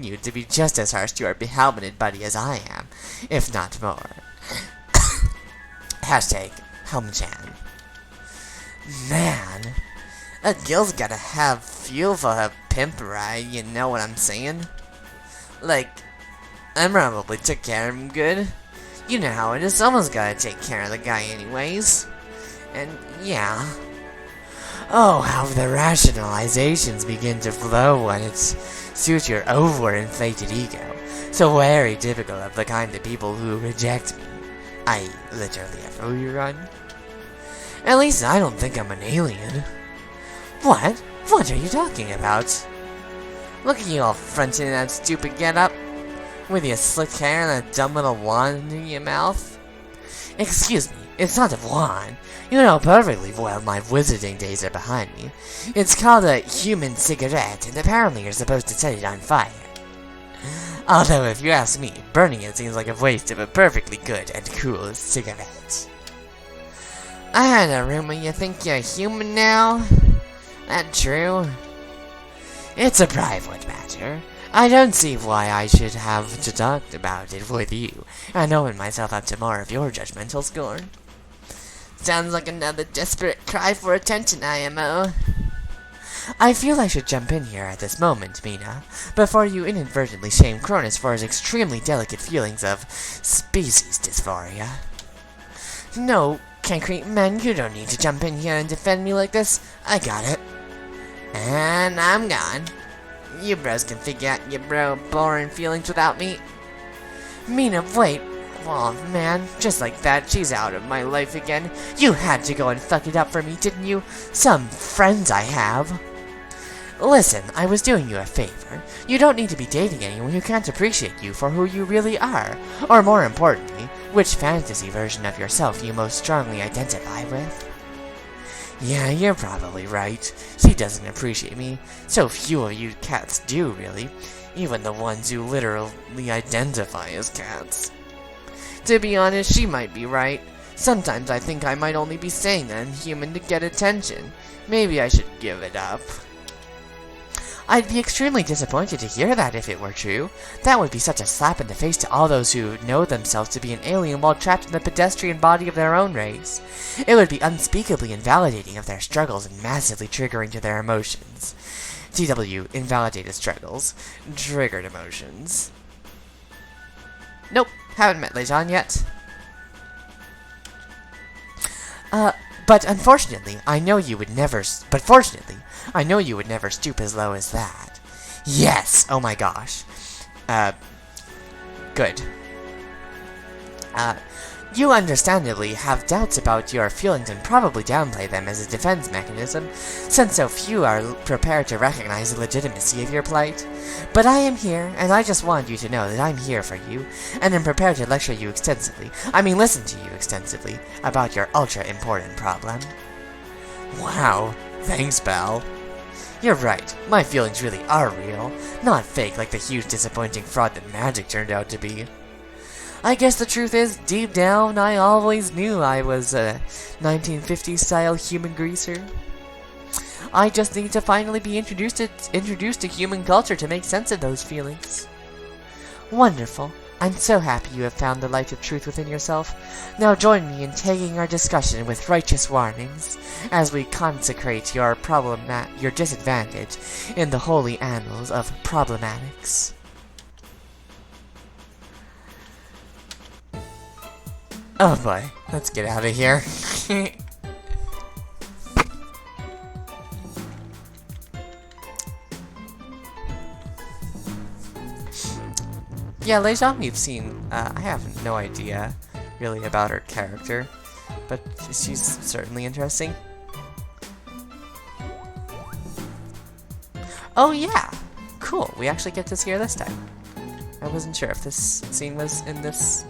you to be just as harsh to your helmeted buddy as I am, if not more. Hashtag Helmchan. Man, a girl's gotta have fuel for her pimp ride, you know what I'm saying? Like, I probably took care of him good. You know how it is, someone's gotta take care of the guy anyways. And yeah. Oh, how the rationalizations begin to flow when it suits your overinflated ego. So very typical of the kind of people who reject me. I literally a food run. At least I don't think I'm an alien. What? What are you talking about? Look at you all fronting that stupid getup, with your slick hair and that dumb little wand in your mouth. Excuse me, it's not a wand. You know perfectly well my wizarding days are behind me. It's called a human cigarette, and apparently you're supposed to set it on fire. Although, if you ask me, burning it seems like a waste of a perfectly good and cool cigarette. I had a rumor you think you're human now? That true? It's a private matter. I don't see why I should have to talk about it with you, and open myself up to more of your judgmental scorn. Sounds like another desperate cry for attention, IMO. I feel I should jump in here at this moment, Mina, before you inadvertently shame Cronus for his extremely delicate feelings of species dysphoria. No, concrete man, you don't need to jump in here and defend me like this. I got it. And I'm gone. You bros can figure out your boring feelings without me. Mina, wait. Oh man, just like that, she's out of my life again. You had to go and fuck it up for me, didn't you? Some friends I have. Listen, I was doing you a favor. You don't need to be dating anyone who can't appreciate you for who you really are. Or more importantly, which fantasy version of yourself you most strongly identify with. Yeah, you're probably right. She doesn't appreciate me. So few of you cats do, really. Even the ones who literally identify as cats. To be honest, she might be right. Sometimes I think I might only be saying that I'm human to get attention. Maybe I should give it up. I'd be extremely disappointed to hear that if it were true. That would be such a slap in the face to all those who know themselves to be an alien while trapped in the pedestrian body of their own race. It would be unspeakably invalidating of their struggles and massively triggering to their emotions. TW, invalidated struggles. Triggered emotions. Nope, haven't met Lejean yet. But unfortunately, I know you would never stoop as low as that. Yes! Oh my gosh. Good. You understandably have doubts about your feelings and probably downplay them as a defense mechanism, since so few are prepared to recognize the legitimacy of your plight. But I am here, and I just want you to know that I'm here for you, and am prepared to lecture you extensively, listen to you extensively, about your ultra-important problem. Wow, thanks, pal. You're right, my feelings really are real, not fake like the huge disappointing fraud that magic turned out to be. I guess the truth is, deep down, I always knew I was a 1950s-style human greaser. I just need to finally be introduced to human culture to make sense of those feelings. Wonderful. I'm so happy you have found the light of truth within yourself. Now join me in taking our discussion with righteous warnings, as we consecrate your disadvantage in the holy annals of problematics. Oh boy, let's get out of here. Yeah, Lejean we've seen, I have no idea really about her character, but she's certainly interesting. Oh yeah! Cool, we actually get to see her this time. I wasn't sure if this scene was in this,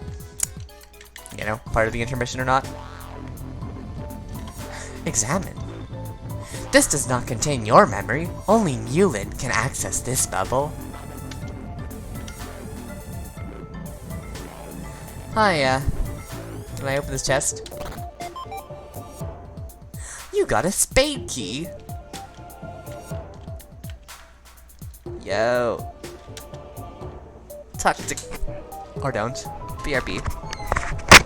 part of the intermission or not. Examine. This does not contain your memory. Only Mulin can access this bubble. Hi, can I open this chest? You got a spade key! Yo. Talk to... Or don't. BRB.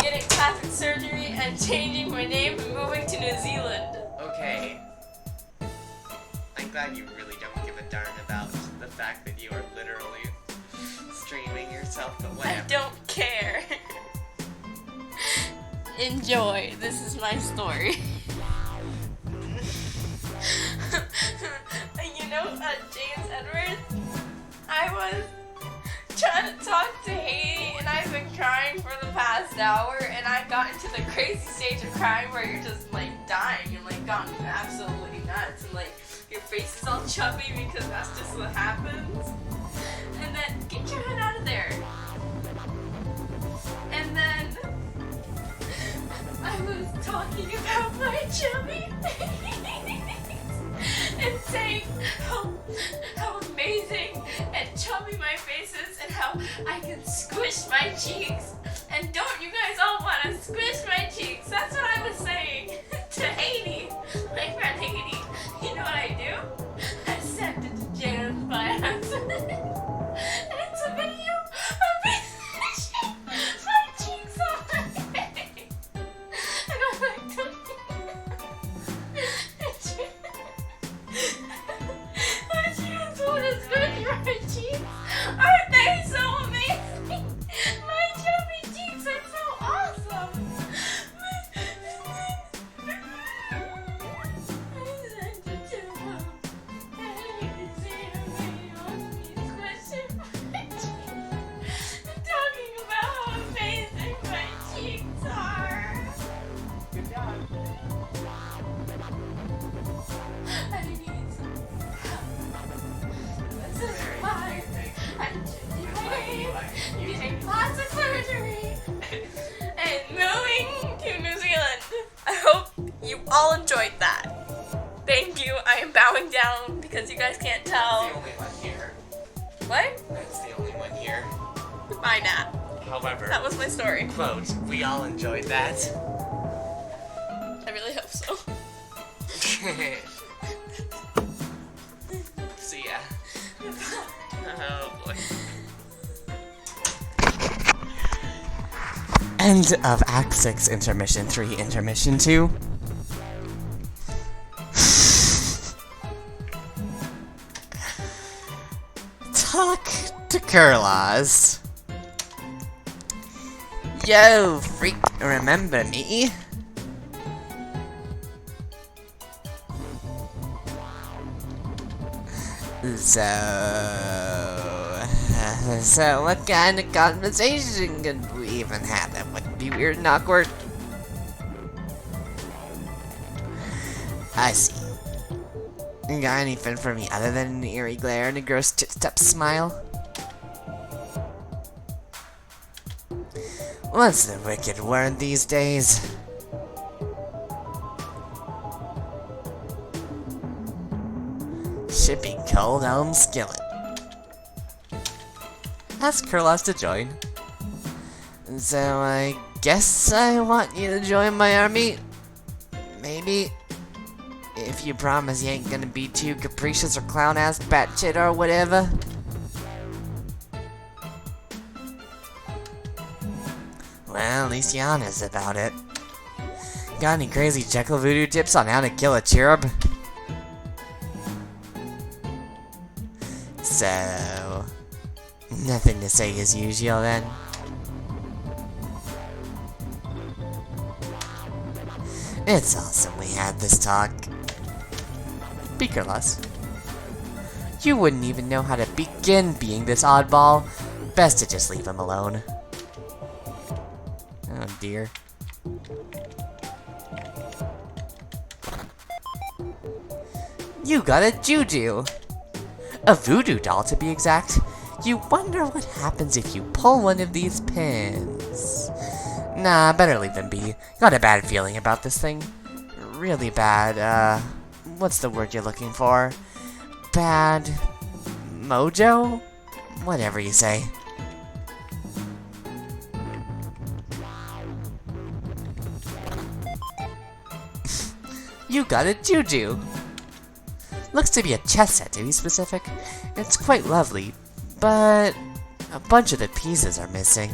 Getting plastic surgery and changing my name and moving to New Zealand. Okay. I'm glad you really don't give a darn about the fact that you are literally streaming yourself, but whatever. I don't care. Enjoy. This is my story. You know, James Edwards? I was trying to talk to Haiti, and I've been crying for the past hour, and I got into the crazy stage of crying where you're just like dying. You're like gone absolutely nuts, and like your face is all chubby because that's just what happens. And then get your head out of there. And then I was talking about my chubby and saying how amazing and chubby my face is and how I can squish my cheeks. And don't you guys all want to squish my cheeks? That's what I was saying to Haiti, my friend Haiti. You know what I do? I sent it to James by accident. And it's a video of me squishing my cheeks on my face. And I'm like, don't you just want to squish my cheeks? Aren't they so amazing? My chubby cheeks are so awesome. I sent it to him. And you can see him when he wants me squishing my cheeks. Talking about how amazing my cheeks are. Good job. I need some help. This is why I'm getting plastic surgery and moving to New Zealand. I hope you all enjoyed that. Thank you. I am bowing down because you guys can't tell. The only one here. What? That's the only one here. Bye, Nat. However, That was my story. quote, we all enjoyed that. I really hope so. See ya. Oh boy. End of Act 6, Intermission 3, Intermission 2. Talk to Kurlas. Yo, freak, remember me? So what kind of conversation could we even have that wouldn't be weird and awkward? I see. You got anything for me other than an eerie glare and a gross tip-step smile? What's the wicked word these days? Shipping cold home skillet. Ask Kurlas to join. So I guess I want you to join my army? Maybe? If you promise you ain't gonna be too capricious or clown-ass batshit or whatever. Well, at least you're honest about it. Got any crazy Jekyll voodoo tips on how to kill a cherub? So... nothing to say as usual then. It's awesome we had this talk. Be Kurlas. You wouldn't even know how to begin being this oddball. Best to just leave him alone. Oh dear. You got a juju! A voodoo doll to be exact. You wonder what happens if you pull one of these pins. Nah, better leave them be. Got a bad feeling about this thing. Really bad, what's the word you're looking for? Bad... mojo? Whatever you say. You got a juju. Looks to be a chess set, to be specific. It's quite lovely, but a bunch of the pieces are missing.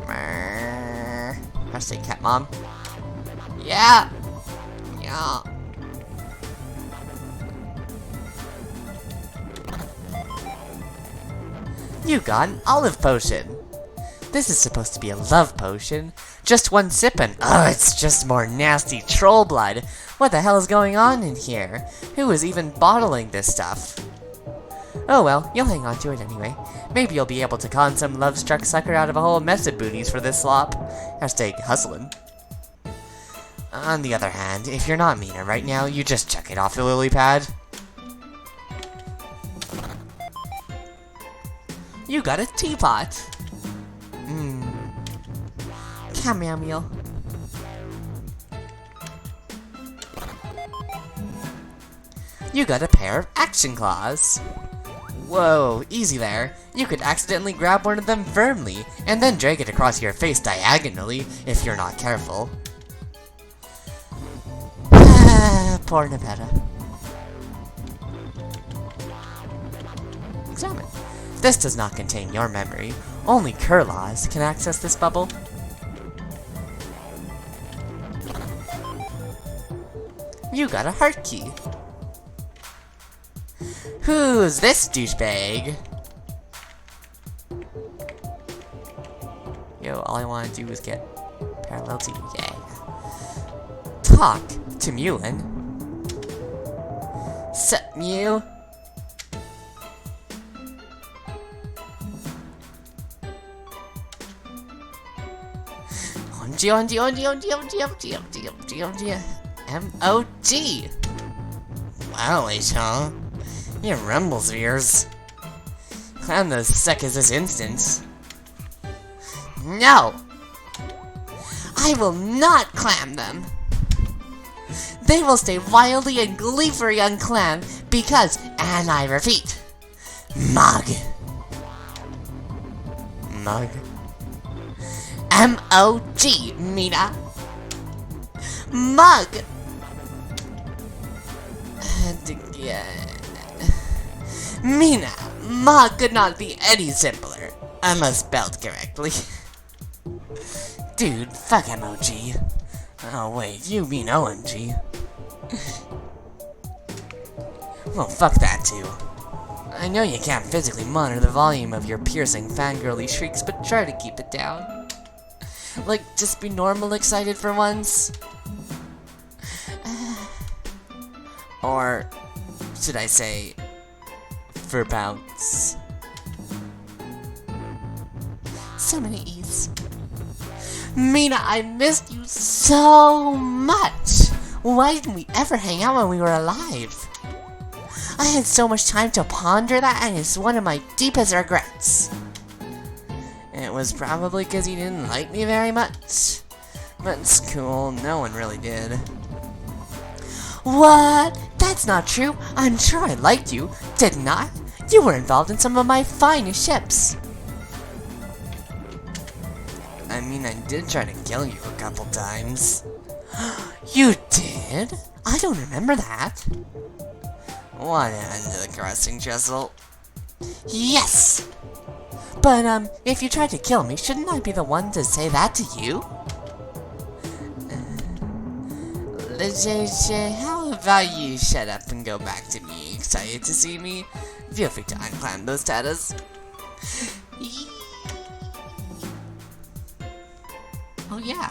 I say cat mom. Yeah. Yeah. You got an olive potion. This is supposed to be a love potion. Just one sip and it's just more nasty troll blood. What the hell is going on in here? Who is even bottling this stuff? Oh well, you'll hang on to it anyway. Maybe you'll be able to con some love-struck sucker out of a whole mess of booties for this slop. Hashtag hustling. On the other hand, if you're not Mina right now, you just chuck it off the lily pad. You got a teapot. Chamomile. You got a pair of action claws. Whoa, easy there. You could accidentally grab one of them firmly, and then drag it across your face diagonally, if you're not careful. Poor Nepeta. Examine. This does not contain your memory. Only Kurlaws can access this bubble. You got a heart key. Who's this douchebag? Yo, all I want to do is get parallel to you. Yeah. Talk to Mulin. Sup, Mew? M-O-G! Wow, H-huh? You Rumblesveers. I'm as sick as this instance. No! I will not clam them! They will stay wildly and gleefully unclammed because, and I repeat, Mug. Mug. M-O-G, Mina. Mug! Mina, Mug could not be any simpler, unless spelled correctly. Dude, fuck emoji. Oh wait, you mean OMG. Well, fuck that too. I know you can't physically monitor the volume of your piercing fangirly shrieks, but try to keep it down. Like, just be normal excited for once. Or should I say, for bounce? So many E's. Mina, I missed you so much! Why didn't we ever hang out when we were alive? I had so much time to ponder that, and it's one of my deepest regrets. It was probably because you didn't like me very much. But it's cool, no one really did. What? That's not true. I'm sure I liked you, didn't I? You were involved in some of my finest ships. I mean, I did try to kill you a couple times. You did? I don't remember that. What happened to the crossing trestle? Yes! But, if you tried to kill me, shouldn't I be the one to say that to you? How about you shut up and go back to being excited to see me? Feel free to unclimb those tattoos. Oh yeah.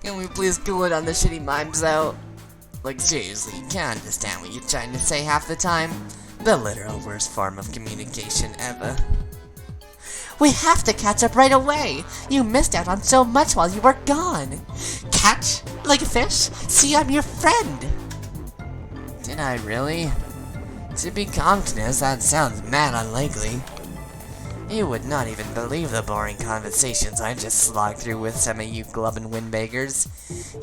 Can we please cool it on the shitty mimes out? Like seriously, you can't understand what you're trying to say half the time. The literal worst form of communication ever. We have to catch up right away! You missed out on so much while you were gone! Catch? Like a fish? See, I'm your friend! Did I really? To be honest, that sounds mad unlikely. You would not even believe the boring conversations I just slogged through with some of you glubbin' windbaggers.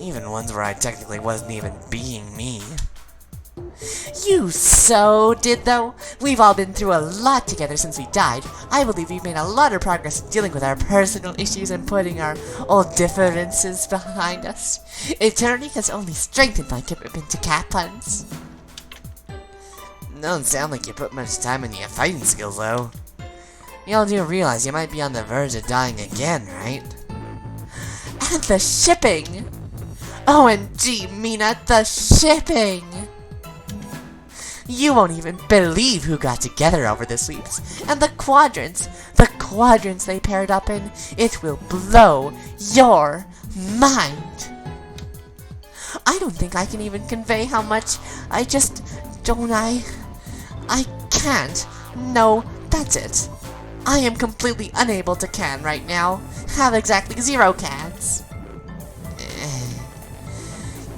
Even ones where I technically wasn't even being me. You so did, though. We've all been through a lot together since we died. I believe we've made a lot of progress dealing with our personal issues and putting our old differences behind us. Eternity has only strengthened my commitment to cat puns. Don't sound like you put much time into your fighting skills, though. Y'all do realize you might be on the verge of dying again, right? And the shipping! OMG, Mina, the shipping! You won't even believe who got together over the sweeps. And the quadrants they paired up in, it will blow your mind. I don't think I can even convey how much I can't. No, that's it. I am completely unable to can right now. Have exactly 0 cans.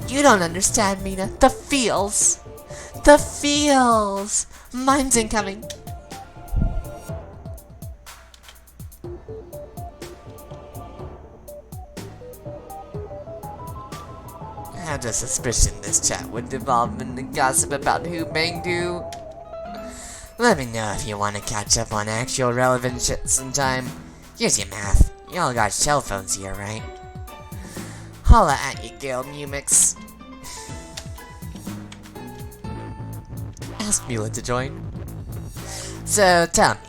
You don't understand, Mina. The feels. The feels. Mine's incoming. I had a suspicion this chat would devolve into gossip about who banged who. Let me know if you want to catch up on actual relevant shit sometime. Here's your math. Y'all got cell phones here, right? Holla at you, Gil Mumix. Ask Mila to join. So, tell me,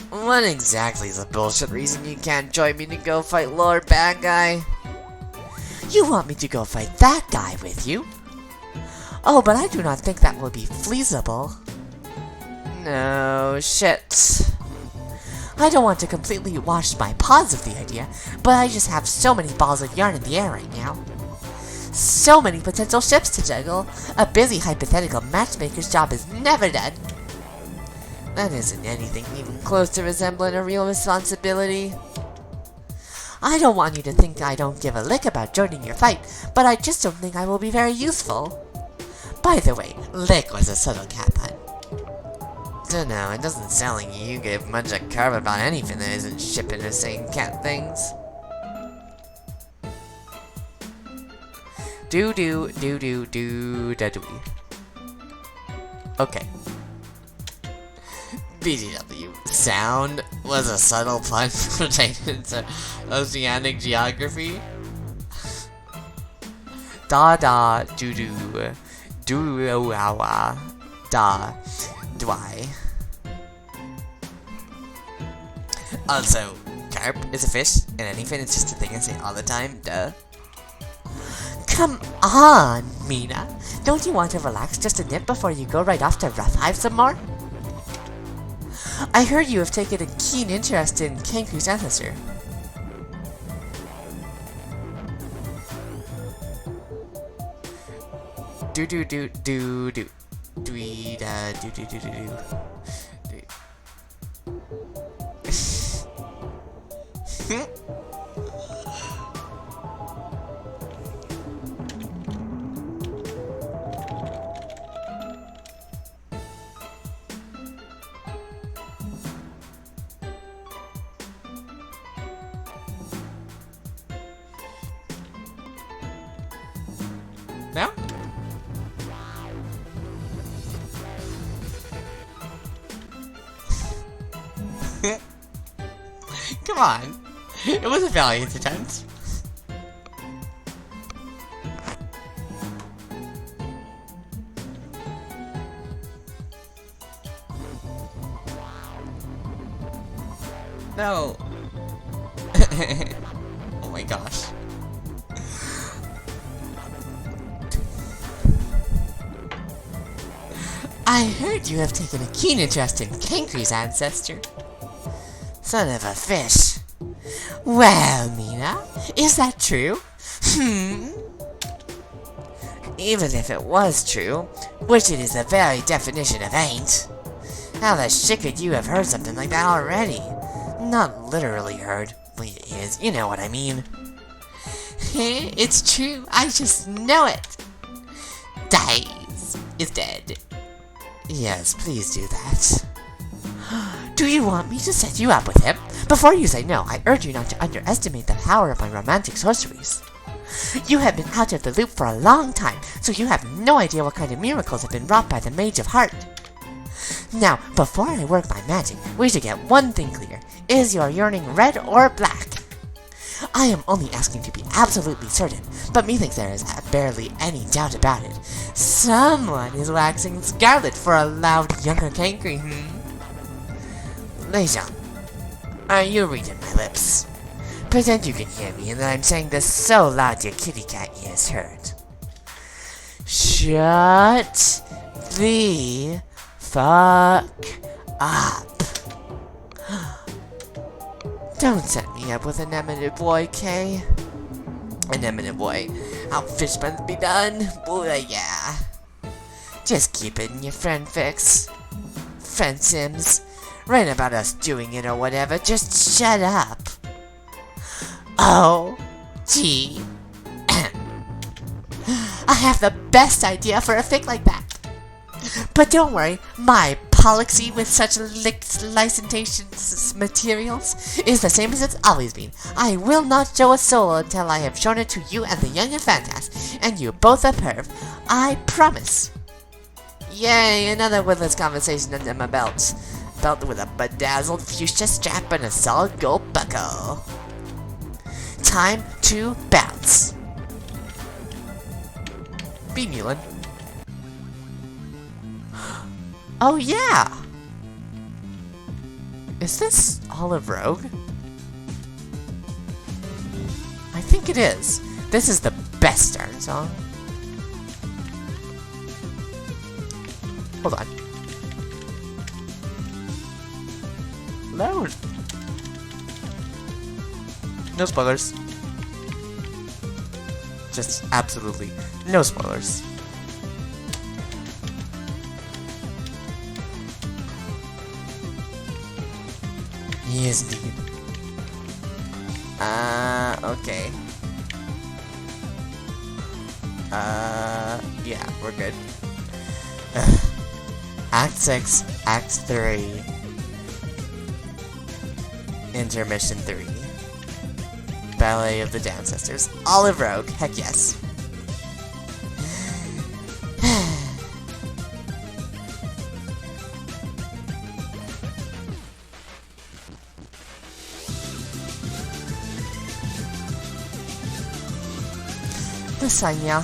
what exactly is the bullshit reason you can't join me to go fight Lord Bad Guy? You want me to go fight that guy with you? Oh, but I do not think that will be feasible. No, shit. I don't want to completely wash my paws of the idea, but I just have so many balls of yarn in the air right now. So many potential ships to juggle. A busy hypothetical matchmaker's job is never done. That isn't anything even close to resembling a real responsibility. I don't want you to think I don't give a lick about joining your fight, but I just don't think I will be very useful. By the way, lick was a subtle cat pun. Dunno, it doesn't sound like you give much a carve about anything that isn't shipping or saying cat things. Do. Okay. BGW. Sound was a subtle pun related to oceanic geography. Da do da dwy. Also, carp is a fish, and anything is just a thing I say all the time, duh. Come on, Mina. Don't you want to relax just a nip before you go right off to Rough Hive some more? I heard you have taken a keen interest in Kanku's ancestor. Now? Come on. It was a valiant attempt. No. Oh my gosh. I heard you have taken a keen interest in Kanku's ancestor. Son of a fish. Well, Mina, is that true? Even if it was true, which it is the very definition of ain't. How the shit could you have heard something like that already? Not literally heard, but it is, you know what I mean. It's true, I just know it. Dies is dead. Yes, please do that. Do you want me to set you up with him? Before you say no, I urge you not to underestimate the power of my romantic sorceries. You have been out of the loop for a long time, so you have no idea what kind of miracles have been wrought by the Mage of Heart. Now, before I work my magic, we should get one thing clear. Is your yearning red or black? I am only asking to be absolutely certain, but methinks there is barely any doubt about it. Someone is waxing scarlet for a loud younger cankry, Lejean, are you reading my lips? Pretend you can hear me and that I'm saying this so loud your kitty cat ears hurt. Shut the fuck up. Don't set me up with an eminent boy, Kay. An eminent boy. How fish must be done? Boy, yeah. Just keep it in your friend fix. Friend Sims. Write about us doing it or whatever. Just shut up. O-G-M. I have the best idea for a fic like that. But don't worry, my policy with such licentious materials is the same as it's always been. I will not show a soul until I have shown it to you and the young and fantastic, and you both approve. I promise. Yay, another wordless conversation under my belt. Belt with a bedazzled fuchsia strap and a solid gold buckle. Time to bounce. Be Mulan. Oh yeah! Is this Olive Rogue? I think it is. This is the best darn song. Hold on. Loud. No spoilers. Just absolutely no spoilers. Yes, indeed. Okay. Yeah, we're good. Act 6, Act 3. Intermission 3. Ballet of the Downcesters. Olive Rogue, heck yes. Lasagna.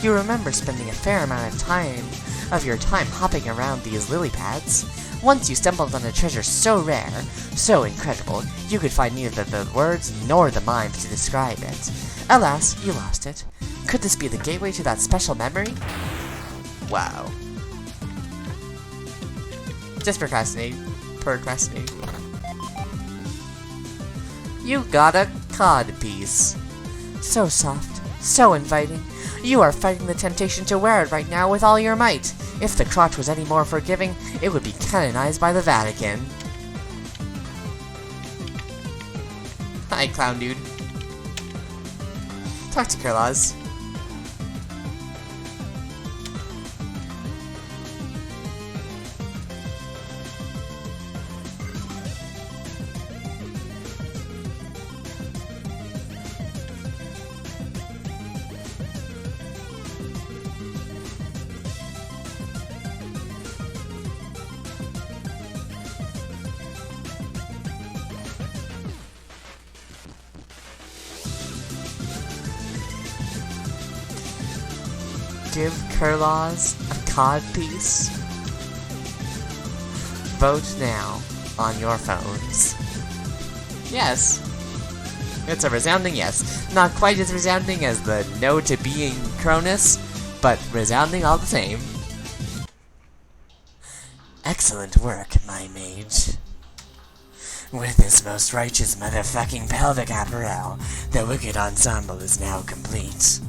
You remember spending a fair amount of your time hopping around these lily pads. Once you stumbled on a treasure so rare, so incredible, you could find neither the words nor the mimes to describe it. Alas, you lost it. Could this be the gateway to that special memory? Wow. Just procrastinate. You got a cod piece. So soft, so inviting. You are fighting the temptation to wear it right now with all your might. If the crotch was any more forgiving, it would be canonized by the Vatican. Hi, clown dude. Talk to Kurlaz. Give Kurlaz a cod piece? Vote now on your phones. Yes. It's a resounding yes. Not quite as resounding as the no to being Cronus, but resounding all the same. Excellent work, my mage. With this most righteous motherfucking pelvic apparel, the wicked ensemble is now complete.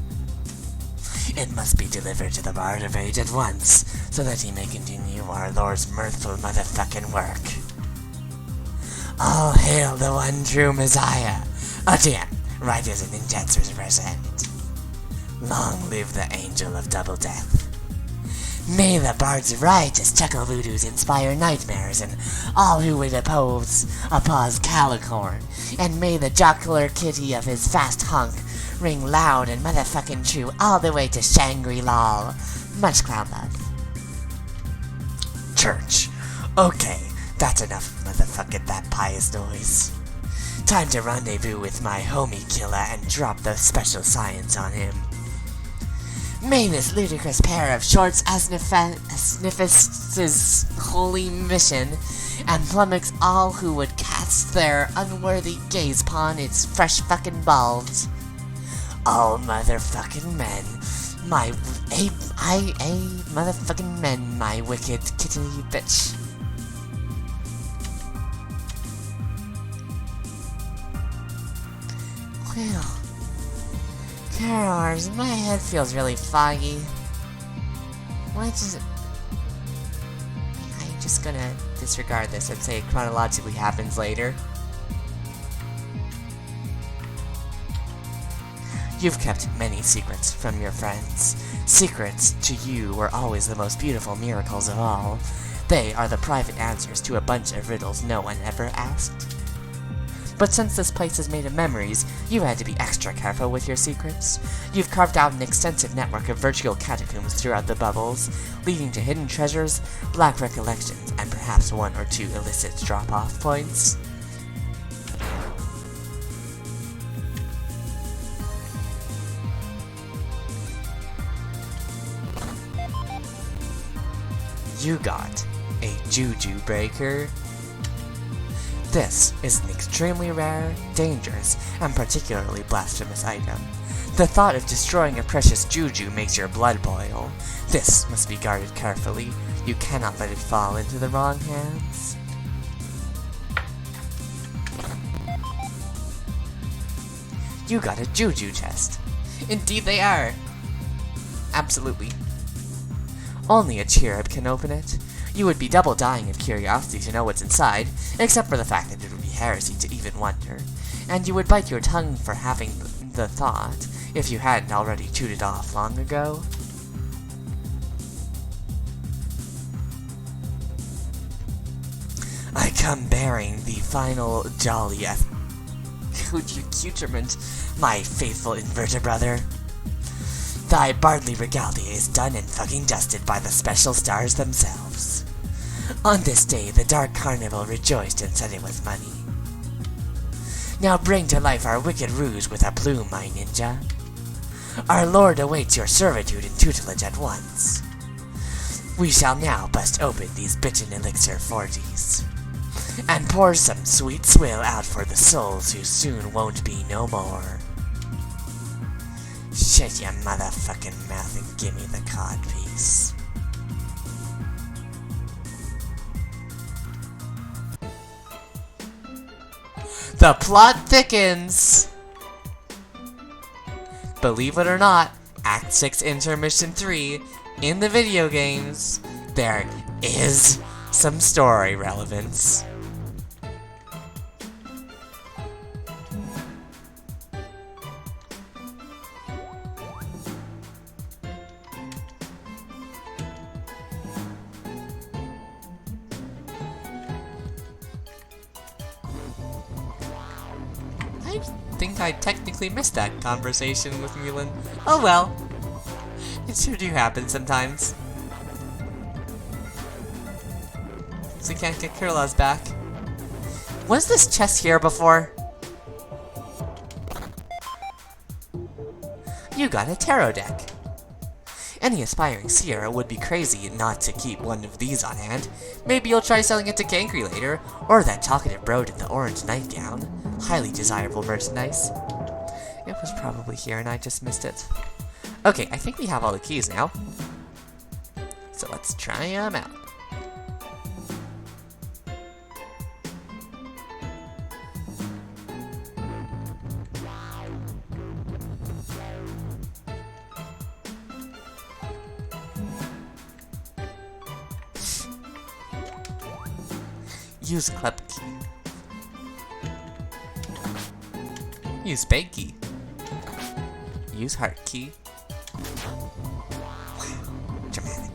It must be delivered to the Bard of Age at once, so that he may continue our Lord's mirthful motherfucking work. All hail the one true Messiah! Oh damn, right as an injectors present. Long live the Angel of Double Death. May the bard's riotous chuckle-voodoos inspire nightmares in all who would oppose Calicorn, and may the jocular kitty of his fast honk ring loud and motherfucking true all the way to Shangri-La. Much clown love. Church. Okay, that's enough of motherfucking that pious noise. Time to rendezvous with my homie killer and drop the special science on him. May this ludicrous pair of shorts Asnifist's holy mission and flummox all who would cast their unworthy gaze upon its fresh fucking balls. All motherfucking men, my motherfucking men, my wicked kitty bitch. Well, Carors, my head feels really foggy. What is it? I'm just gonna disregard this and say it chronologically happens later. You've kept many secrets from your friends. Secrets, to you, were always the most beautiful miracles of all. They are the private answers to a bunch of riddles no one ever asked. But since this place is made of memories, you had to be extra careful with your secrets. You've carved out an extensive network of virtual catacombs throughout the bubbles, leading to hidden treasures, black recollections, and perhaps one or two illicit drop-off points. You got a Juju Breaker. This is an extremely rare, dangerous, and particularly blasphemous item. The thought of destroying a precious Juju makes your blood boil. This must be guarded carefully. You cannot let it fall into the wrong hands. You got a Juju chest. Indeed they are. Absolutely. Only a cherub can open it. You would be double dying of curiosity to know what's inside, except for the fact that it would be heresy to even wonder, and you would bite your tongue for having the thought, if you hadn't already chewed it off long ago. I come bearing the final jolly accoutrement, my faithful inverter brother. Thy bardly regalia is done and fucking dusted by the special stars themselves. On this day, the Dark Carnival rejoiced and said it was money. Now bring to life our wicked ruse with a plume, my ninja. Our lord awaits your servitude and tutelage at once. We shall now bust open these bitchin' elixir 40s, and pour some sweet swill out for the souls who soon won't be no more. Shut your motherfucking mouth and give me the codpiece. The plot thickens! Believe it or not, Act 6 Intermission 3, in the video games, there is some story relevance. I think I technically missed that conversation with Mulan. Oh well. It sure do happen sometimes. So we can't get Kurla's back. Was this chest here before? You got a tarot deck. Any aspiring seer would be crazy not to keep one of these on hand. Maybe you'll try selling it to Cankry later, or that talkative broad in the orange nightgown. Highly desirable merchandise. It was probably here and I just missed it. Okay, I think we have all the keys now. So let's try them out. Use Klep key. Use Spade key. Use Heart key. Wow, dramatic.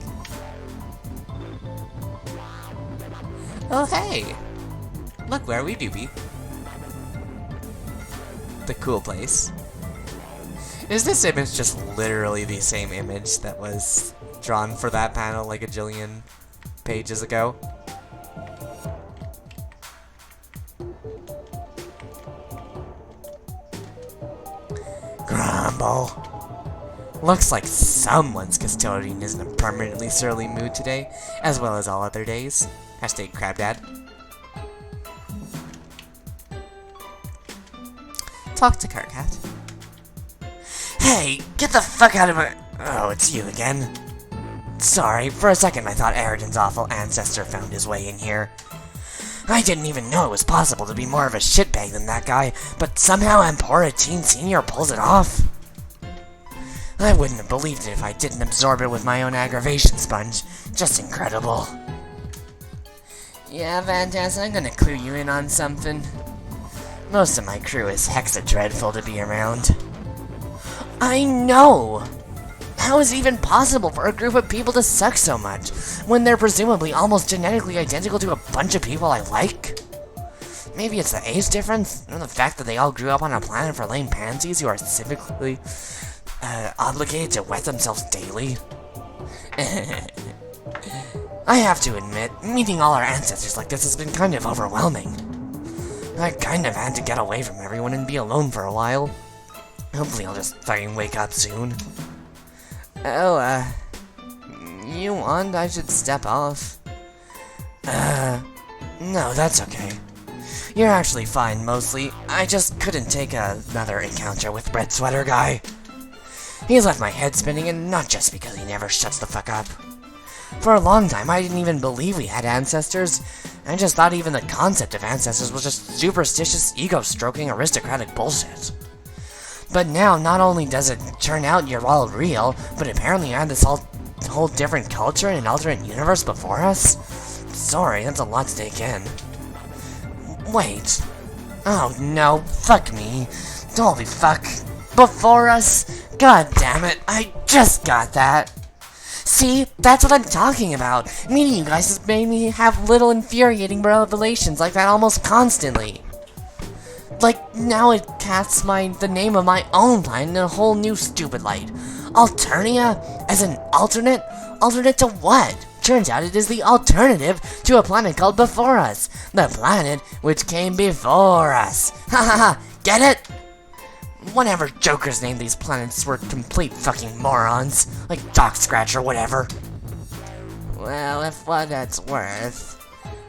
Oh hey! Look where we do be. The cool place. Is this image just literally the same image that was drawn for that panel like a jillion pages ago? Grumble. Looks like someone's custodian is in a permanently surly mood today, as well as all other days. Hashtag CrabDad. Talk to Kirkhat. Hey, get the fuck out of my... Oh, it's you again. Sorry, for a second I thought Eridan's awful ancestor found his way in here. I didn't even know it was possible to be more of a shitbag than that guy, but somehow Empora Teen Senior pulls it off. I wouldn't have believed it if I didn't absorb it with my own aggravation sponge. Just incredible. Yeah, Vantas, I'm gonna clue you in on something. Most of my crew is hexa dreadful to be around. I know! How is it even possible for a group of people to suck so much, when they're presumably almost genetically identical to a bunch of people I like? Maybe it's the age difference, or the fact that they all grew up on a planet for lame pansies who are specifically obligated to wet themselves daily. I have to admit, meeting all our ancestors like this has been kind of overwhelming. I kind of had to get away from everyone and be alone for a while. Hopefully I'll just fucking wake up soon. Oh, you want I should step off? No, that's okay. You're actually fine, mostly. I just couldn't take another encounter with Red Sweater Guy. He's left my head spinning, and not just because he never shuts the fuck up. For a long time, I didn't even believe we had ancestors. I just thought even the concept of ancestors was just superstitious, ego-stroking, aristocratic bullshit. But now, not only does it turn out you're all real, but apparently you had this whole different culture in an alternate universe before us? Sorry, that's a lot to take in. Wait. Oh no, fuck me. Holy fuck. Before us? God damn it, I just got that. See, that's what I'm talking about. Meeting you guys has made me have little infuriating revelations like that almost constantly. Like, now it casts the name of my own planet in a whole new stupid light. Alternia? As an alternate? Alternate to what? Turns out it is the alternative to a planet called Before Us. The planet which came before us. Ha ha ha, get it? Whatever jokers named these planets were complete fucking morons. Like Doc Scratch or whatever. Well, if what that's worth,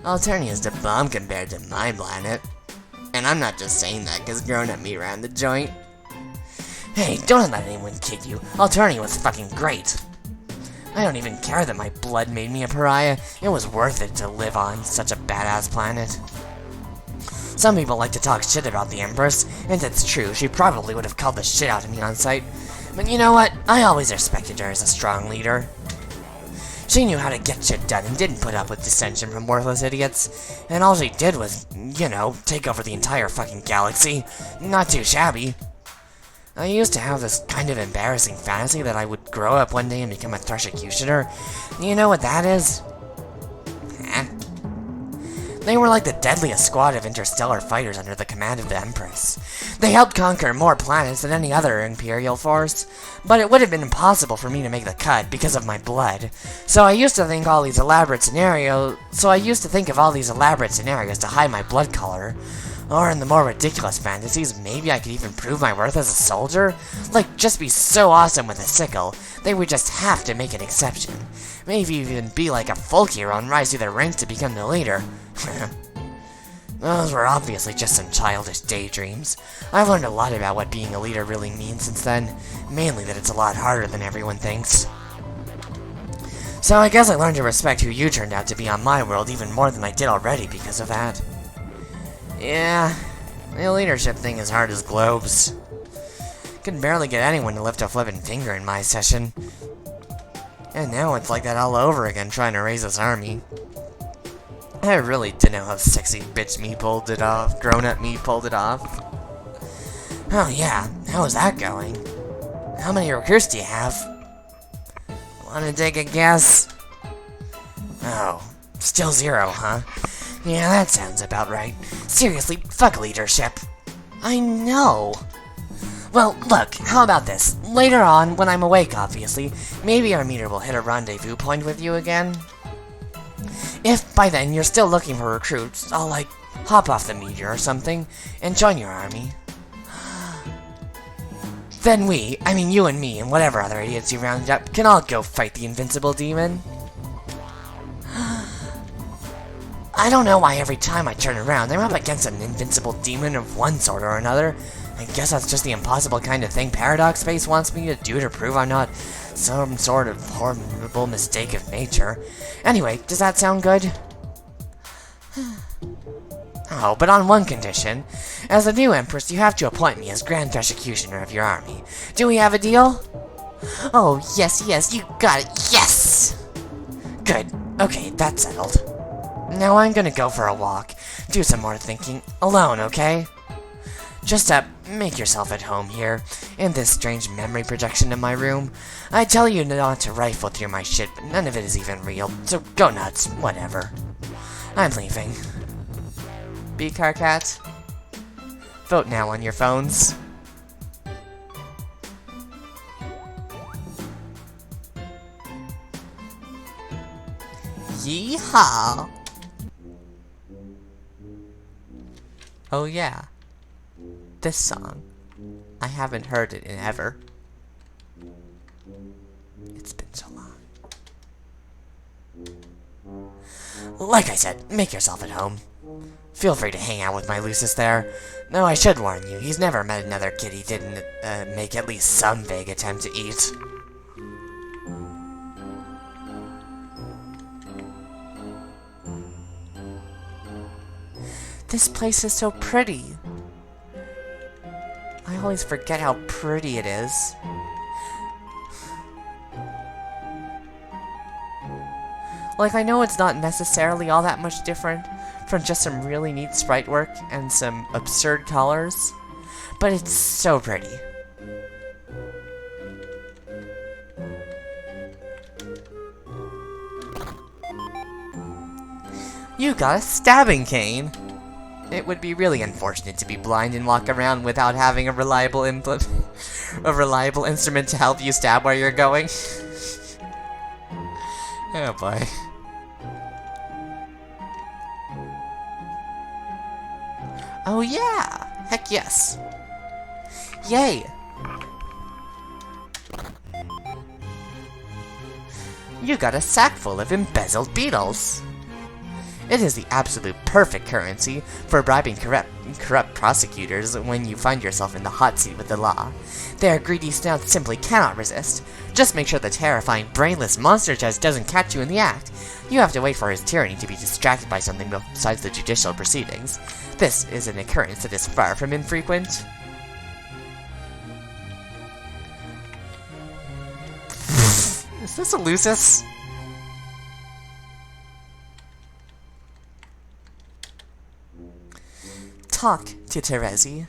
Alternia's the bomb compared to my planet. And I'm not just saying that because grown-up me ran the joint. Hey, don't let anyone kid you. Alternia was fucking great. I don't even care that my blood made me a pariah. It was worth it to live on such a badass planet. Some people like to talk shit about the Empress, and it's true, she probably would have called the shit out of me on sight. But you know what? I always respected her as a strong leader. She knew how to get shit done and didn't put up with dissension from worthless idiots. And all she did was, you know, take over the entire fucking galaxy. Not too shabby. I used to have this kind of embarrassing fantasy that I would grow up one day and become a Thrush-executioner. You know what that is? They were like the deadliest squad of interstellar fighters under the command of the Empress. They helped conquer more planets than any other Imperial force, but it would have been impossible for me to make the cut because of my blood. So I used to think of all these elaborate scenarios to hide my blood color. Or in the more ridiculous fantasies, maybe I could even prove my worth as a soldier? Like, just be so awesome with a sickle, they would just have to make an exception. Maybe even be like a folk hero and rise through the ranks to become the leader. Those were obviously just some childish daydreams. I've learned a lot about what being a leader really means since then, mainly that it's a lot harder than everyone thinks. So I guess I learned to respect who you turned out to be on my world even more than I did already because of that. Yeah, the leadership thing is hard as globes. Could barely get anyone to lift a flippin' finger in my session. And now it's like that all over again trying to raise this army. I really didn't know how sexy bitch me pulled it off, grown-up me pulled it off. Oh yeah, how is that going? How many recruits do you have? Wanna take a guess? Oh, still 0, huh? Yeah, that sounds about right. Seriously, fuck leadership. I know. Well, look, how about this? Later on, when I'm awake, obviously, maybe our meter will hit a rendezvous point with you again. If by then you're still looking for recruits, I'll, like, hop off the meteor or something and join your army. Then we, I mean you and me and whatever other idiots you rounded up, can all go fight the invincible demon. I don't know why every time I turn around, I'm up against an invincible demon of one sort or another. I guess that's just the impossible kind of thing Paradox Space wants me to do to prove I'm not some sort of horrible mistake of nature. Anyway, does that sound good? Oh, but on one condition. As the new Empress, you have to appoint me as Grand Executioner of your army. Do we have a deal? Oh, yes, you got it, yes! Good. Okay, that's settled. Now I'm gonna go for a walk, do some more thinking, alone, okay? Just make yourself at home here, in this strange memory projection in my room. I tell you not to rifle through my shit, but none of it is even real, so go nuts, whatever. I'm leaving. Be Carcat. Vote now on your phones. Yeehaw! Oh yeah. This song. I haven't heard it in ever. It's been so long. Like I said, make yourself at home. Feel free to hang out with my Lucis there. No, I should warn you, he's never met another kid he didn't make at least some vague attempt to eat. This place is so pretty. I always forget how pretty it is. Like, I know it's not necessarily all that much different from just some really neat sprite work and some absurd colors, but it's so pretty. You got a stabbing cane! It would be really unfortunate to be blind and walk around without having a reliable instrument to help you stab where you're going. Oh boy. Oh yeah! Heck yes! Yay! You got a sack full of embezzled beetles! It is the absolute perfect currency for bribing corrupt prosecutors when you find yourself in the hot seat with the law. Their greedy snouts simply cannot resist. Just make sure the terrifying, brainless monster judge doesn't catch you in the act. You have to wait for his tyranny to be distracted by something besides the judicial proceedings. This is an occurrence that is far from infrequent. Is this a Lucis? Talk to Terezi.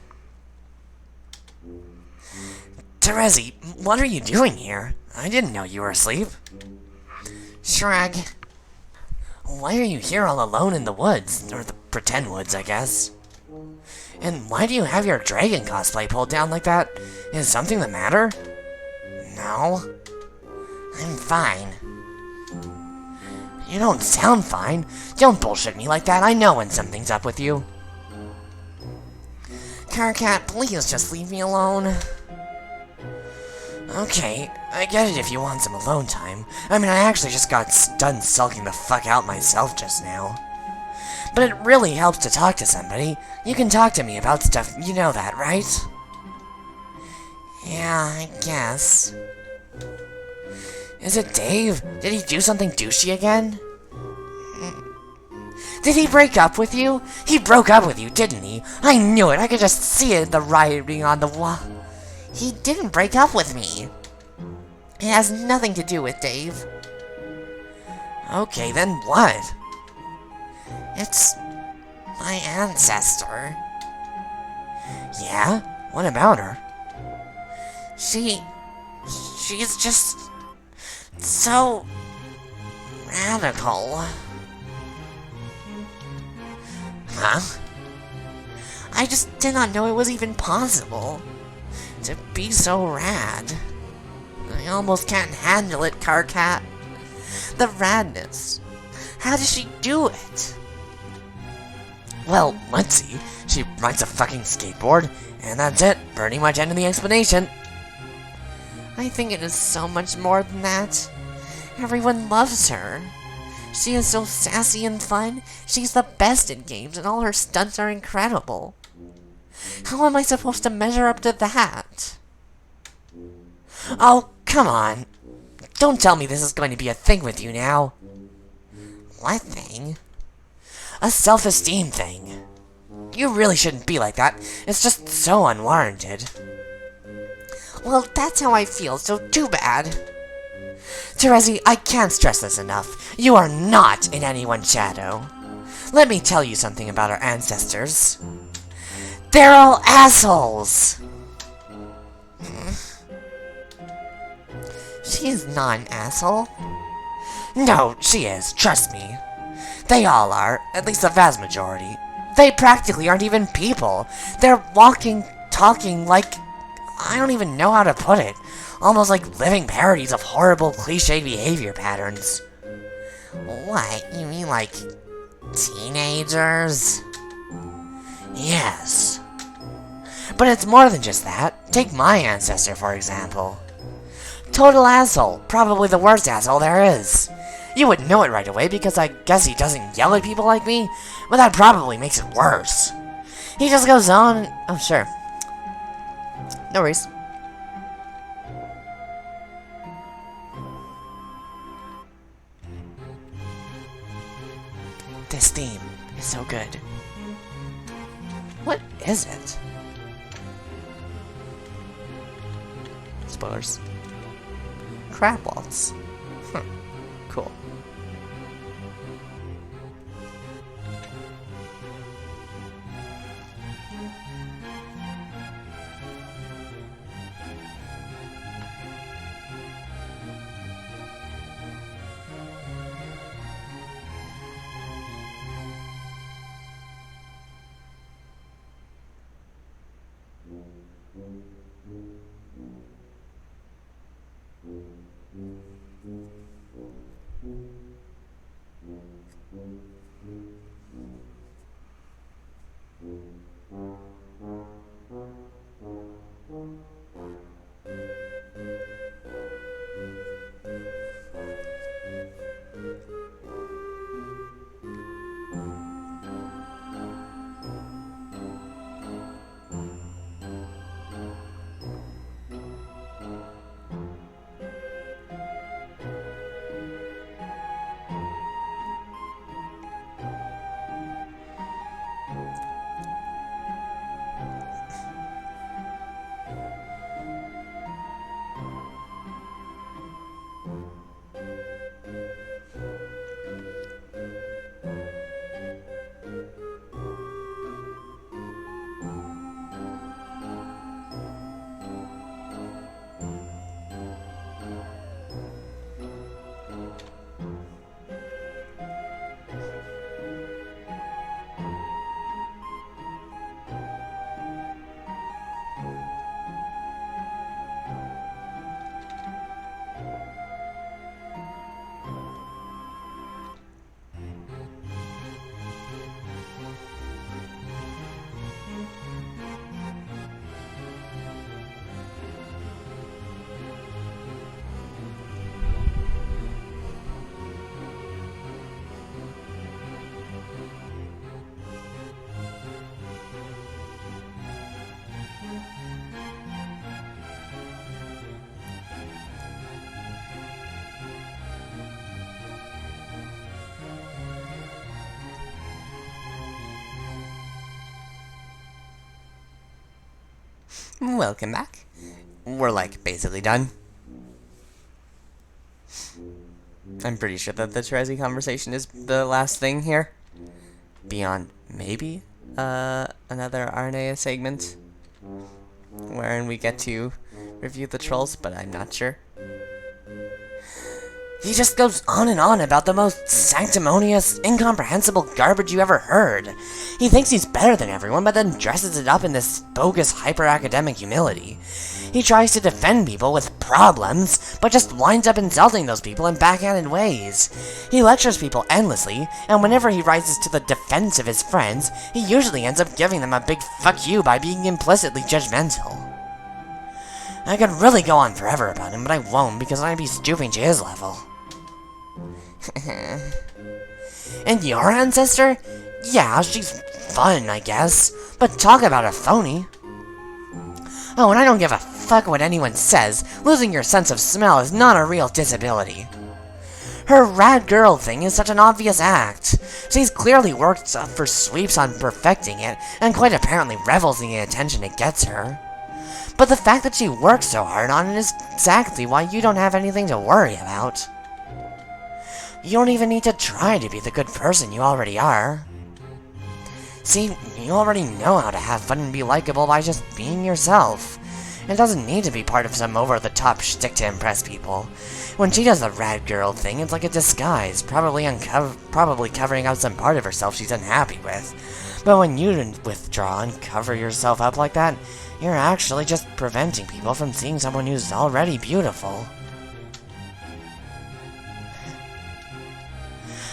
Terezi, what are you doing here? I didn't know you were asleep. Shrug. Why are you here all alone in the woods? Or the pretend woods, I guess. And why do you have your dragon cosplay pulled down like that? Is something the matter? No. I'm fine. You don't sound fine. Don't bullshit me like that. I know when something's up with you. Carcat, please just leave me alone. Okay, I get it if you want some alone time. I mean, I actually just got done sulking the fuck out myself just now. But it really helps to talk to somebody. You can talk to me about stuff, you know that, right? Yeah, I guess. Is it Dave? Did he do something douchey again? Did he break up with you? He broke up with you, didn't he? I knew it. I could just see it, the writing on the wall. He didn't break up with me. It has nothing to do with Dave. Okay, then what? It's my ancestor. Yeah? What about her? She's just so radical. Huh? I just did not know it was even possible to be so rad. I almost can't handle it, Carcat. The radness. How does she do it? Well, let's see. She rides a fucking skateboard, and that's it. Pretty much end of the explanation. I think it is so much more than that. Everyone loves her. She is so sassy and fun. She's the best in games, and all her stunts are incredible. How am I supposed to measure up to that? Oh, come on. Don't tell me this is going to be a thing with you now. What thing? A self-esteem thing. You really shouldn't be like that. It's just so unwarranted. Well, that's how I feel, so too bad. Terezi, I can't stress this enough. You are not in anyone's shadow. Let me tell you something about our ancestors. They're all assholes! She is not an asshole. No, she is, trust me. They all are, at least the vast majority. They practically aren't even people. They're walking, talking like... I don't even know how to put it. Almost like living parodies of horrible cliched behavior patterns. What? You mean like... teenagers? Yes. But it's more than just that. Take my ancestor, for example. Total asshole. Probably the worst asshole there is. You would know it right away because I guess he doesn't yell at people like me, but that probably makes it worse. He just goes on... Oh, sure. No worries. This theme is so good. What is it? Spoilers. Crab waltz. Cool. Welcome back. We're like basically done. I'm pretty sure that the Terezi conversation is the last thing here. Beyond maybe another RNA segment wherein we get to review the trolls, but I'm not sure. He just goes on and on about the most sanctimonious, incomprehensible garbage you ever heard. He thinks he's better than everyone, but then dresses it up in this bogus hyper-academic humility. He tries to defend people with problems, but just winds up insulting those people in backhanded ways. He lectures people endlessly, and whenever he rises to the defense of his friends, he usually ends up giving them a big fuck you by being implicitly judgmental. I could really go on forever about him, but I won't because I'd be stooping to his level. And your ancestor? Yeah, she's fun, I guess, but talk about a phony. Oh, and I don't give a fuck what anyone says. Losing your sense of smell is not a real disability. Her rad girl thing is such an obvious act. She's clearly worked up for sweeps on perfecting it, and quite apparently revels in the attention it gets her. But the fact that she works so hard on it is exactly why you don't have anything to worry about. You don't even need to try to be the good person you already are. See, you already know how to have fun and be likable by just being yourself. It doesn't need to be part of some over-the-top shtick to impress people. When she does the rad girl thing, it's like a disguise, probably covering up some part of herself she's unhappy with. But when you withdraw and cover yourself up like that, you're actually just preventing people from seeing someone who's already beautiful.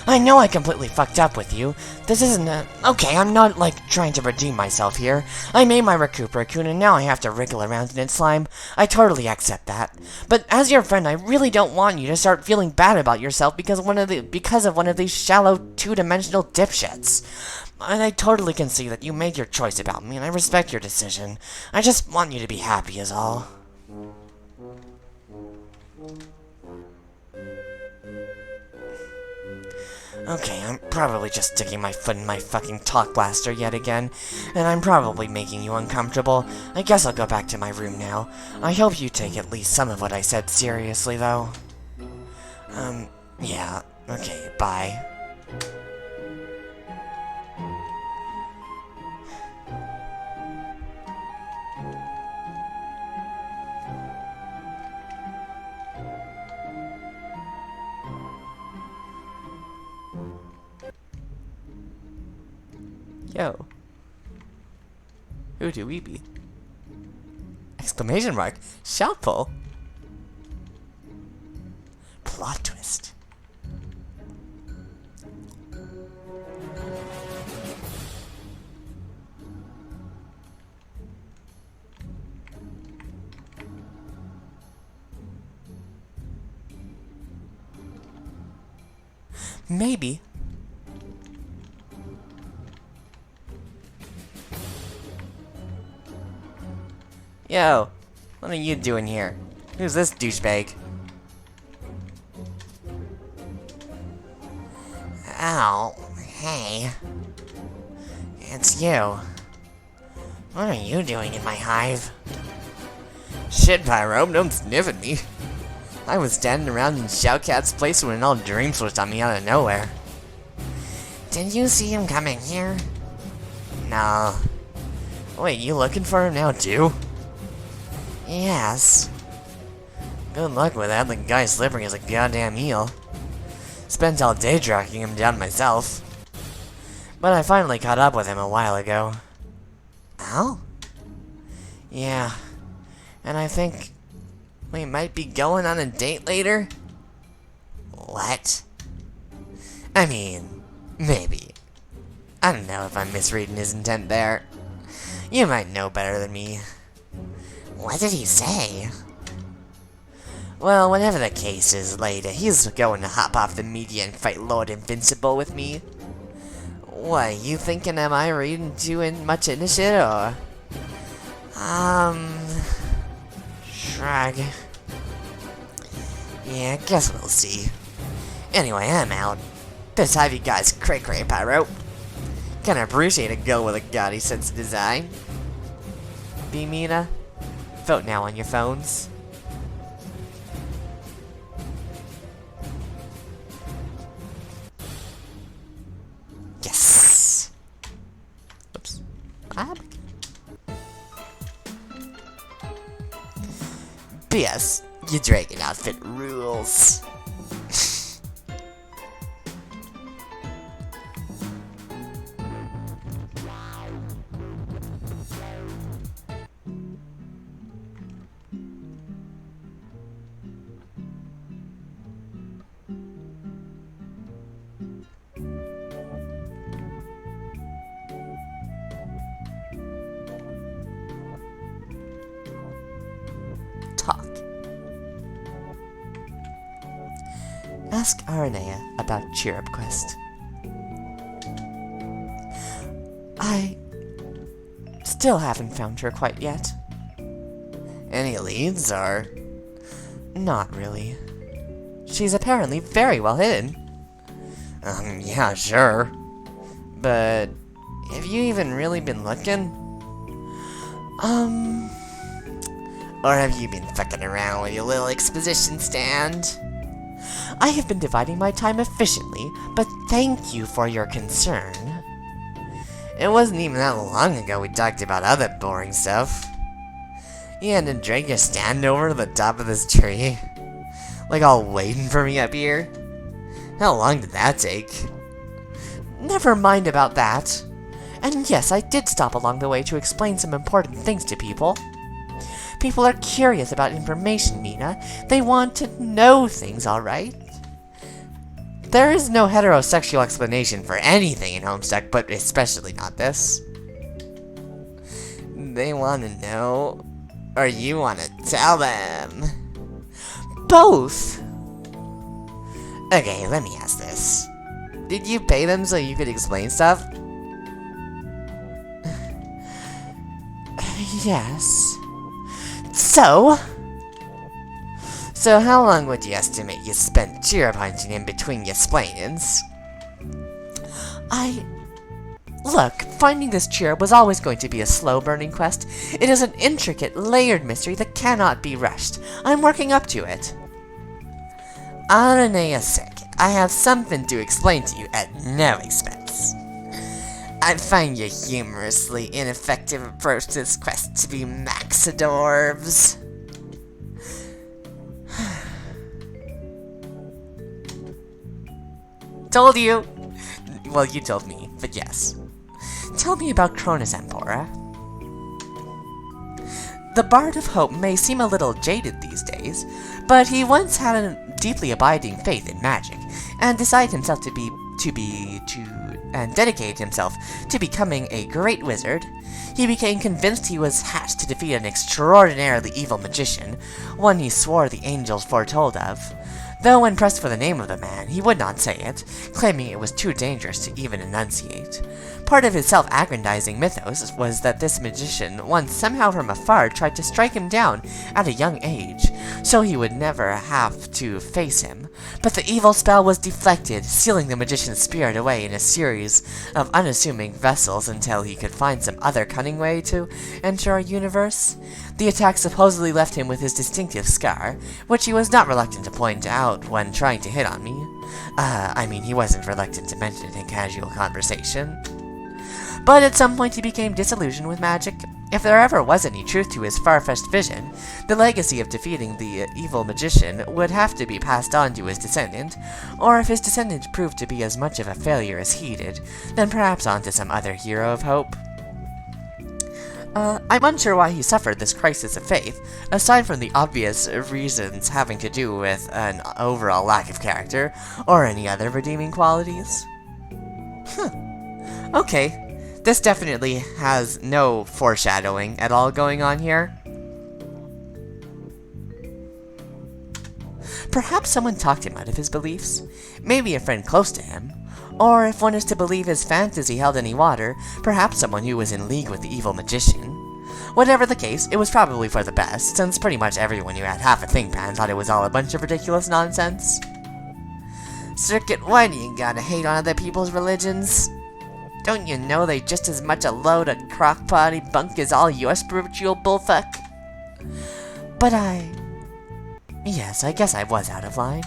I know I completely fucked up with you. This isn't a... Okay, I'm not, like, trying to redeem myself here. I made my Recupera-kun and now I have to wriggle around in its slime. I totally accept that. But as your friend, I really don't want you to start feeling bad about yourself because of one of these shallow, two-dimensional dipshits. And I totally can see that you made your choice about me, and I respect your decision. I just want you to be happy is all. Okay, I'm probably just sticking my foot in my fucking talk blaster yet again, and I'm probably making you uncomfortable. I guess I'll go back to my room now. I hope you take at least some of what I said seriously, though. Yeah, okay, bye. Yo. Who do we be? Exclamation mark. Shuffle. Plot twist. Maybe. Yo, what are you doing here? Who's this douchebag? Oh, hey. It's you. What are you doing in my hive? Shit, Pyro, don't sniff at me. I was standing around in Shoutcat's place when an old dream switched on me out of nowhere. Did you see him coming here? No. Wait, you looking for him now too? Yes. Good luck with that, the guy's slippery as a goddamn eel. Spent all day tracking him down myself. But I finally caught up with him a while ago. Oh? Yeah. And I think we might be going on a date later? What? I mean, maybe. I don't know if I'm misreading his intent there. You might know better than me. What did he say? Well, whatever the case is later, he's going to hop off the media and fight Lord Invincible with me. What, you thinking am I reading too much into shit, or? Shrug. Yeah, guess we'll see. Anyway, I'm out. Best have you guys cray-cray, Pyro. Kinda appreciate a girl with a gaudy sense of design. B-Mina? Vote now on your phones. Yes! Oops. P.S. Your dragon outfit rules. ask Aranea about Cheerup Quest. I still haven't found her quite yet. Any leads, or? Not really. She's apparently very well hidden. Yeah, sure. But have you even really been looking? Or have you been fucking around with your little exposition stand? I have been dividing my time efficiently, but thank you for your concern. It wasn't even that long ago we talked about other boring stuff. You had to drag your stand over to the top of this tree? Like all waiting for me up here? How long did that take? Never mind about that. And yes, I did stop along the way to explain some important things to people. People are curious about information, Mina. They want to know things, alright? There is no heterosexual explanation for anything in Homestuck, but especially not this. They want to know, or you want to tell them? Both! Okay, let me ask this. Did you pay them so you could explain stuff? Yes. So how long would you estimate you spent cheerup hunting in between your splainings? Look, finding this cheerup was always going to be a slow-burning quest. It is an intricate, layered mystery that cannot be rushed. I'm working up to it. Aranea second, I have something to explain to you at no expense. I find your humorously ineffective approach to this quest to be Maxidorves. Told you! Well, you told me, but yes. Tell me about Cronus Empora. The Bard of Hope may seem a little jaded these days, but he once had a deeply abiding faith in magic, and decided himself and dedicated himself to becoming a great wizard. He became convinced he was hatched to defeat an extraordinarily evil magician, one he swore the angels foretold of. Though when pressed for the name of the man, he would not say it, claiming it was too dangerous to even enunciate. Part of his self-aggrandizing mythos was that this magician once somehow from afar tried to strike him down at a young age, so he would never have to face him. But the evil spell was deflected, sealing the magician's spirit away in a series of unassuming vessels until he could find some other cunning way to enter our universe. The attack supposedly left him with his distinctive scar, which he was not reluctant to point out when trying to hit on me. I mean, he wasn't reluctant to mention it in casual conversation. But at some point he became disillusioned with magic. If there ever was any truth to his far-fetched vision, the legacy of defeating the evil magician would have to be passed on to his descendant, or if his descendant proved to be as much of a failure as he did, then perhaps on to some other hero of hope. I'm unsure why he suffered this crisis of faith, aside from the obvious reasons having to do with an overall lack of character, or any other redeeming qualities. Okay. This definitely has no foreshadowing at all going on here. Perhaps someone talked him out of his beliefs. Maybe a friend close to him. Or if one is to believe his fantasy held any water, perhaps someone who was in league with the evil magician. Whatever the case, it was probably for the best, since pretty much everyone who had half a ThinkPad thought it was all a bunch of ridiculous nonsense. Circuit, why do you gotta hate on other people's religions? Don't you know they just as much a load of crock-potty bunk as all your spiritual bullfuck? But yes, I guess I was out of line.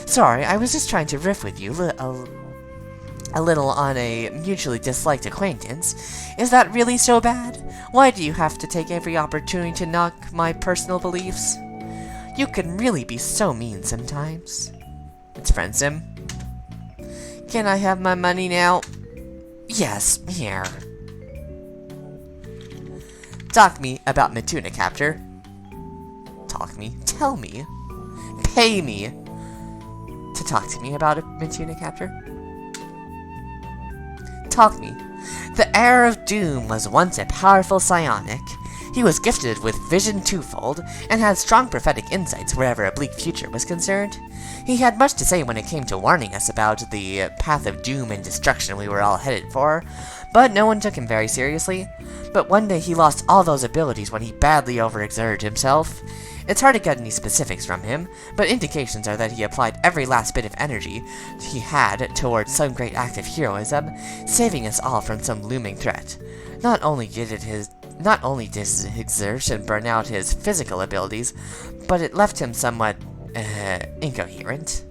Sorry, I was just trying to riff with you a little on a mutually disliked acquaintance. Is that really so bad? Why do you have to take every opportunity to knock my personal beliefs? You can really be so mean sometimes. It's Friendsim. Can I have my money now? Yes, here. Talk me about Matuna Captor. Talk me, tell me, pay me to talk to me about a Matuna Captor. Talk me. The Heir of Doom was once a powerful psionic. He was gifted with vision twofold, and had strong prophetic insights wherever a bleak future was concerned. He had much to say when it came to warning us about the path of doom and destruction we were all headed for, but no one took him very seriously. But one day he lost all those abilities when he badly overexerted himself. It's hard to get any specifics from him, but indications are that he applied every last bit of energy he had towards some great act of heroism, saving us all from some looming threat. Not only did his exertion burn out his physical abilities, but it left him somewhat, incoherent.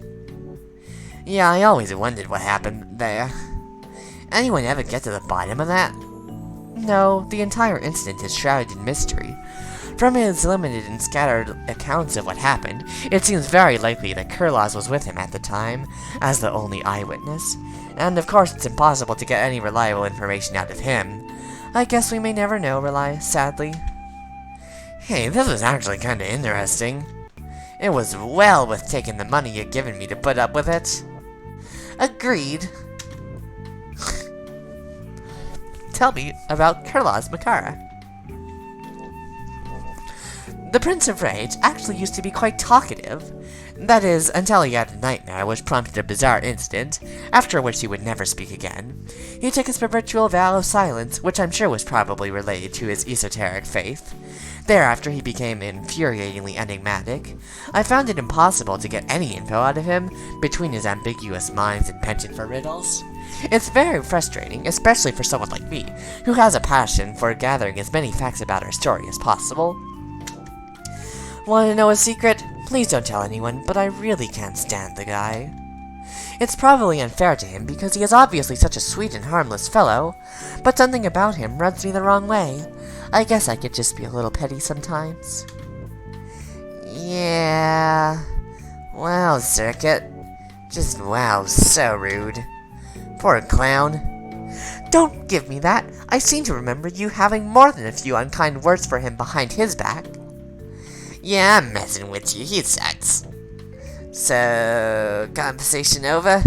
Yeah, I always wondered what happened there. Anyone ever get to the bottom of that? No, the entire incident is shrouded in mystery. From his limited and scattered accounts of what happened, it seems very likely that Kurlaz was with him at the time, as the only eyewitness. And of course it's impossible to get any reliable information out of him. I guess we may never know, sadly. Hey, this was actually kinda interesting. It was well worth taking the money you'd given me to put up with it. Agreed. Tell me about Kurlaz Makara. The Prince of Rage actually used to be quite talkative. That is, until he had a nightmare which prompted a bizarre incident, after which he would never speak again. He took his perpetual vow of silence, which I'm sure was probably related to his esoteric faith. Thereafter he became infuriatingly enigmatic. I found it impossible to get any info out of him, between his ambiguous minds and penchant for riddles. It's very frustrating, especially for someone like me, who has a passion for gathering as many facts about our story as possible. Want to know a secret? Please don't tell anyone, but I really can't stand the guy. It's probably unfair to him because he is obviously such a sweet and harmless fellow, but something about him rubs me the wrong way. I guess I could just be a little petty sometimes. Yeah. Wow, Circuit. Just wow, so rude. Poor clown. Don't give me that. I seem to remember you having more than a few unkind words for him behind his back. Yeah, I'm messing with you. He sucks. So, conversation over?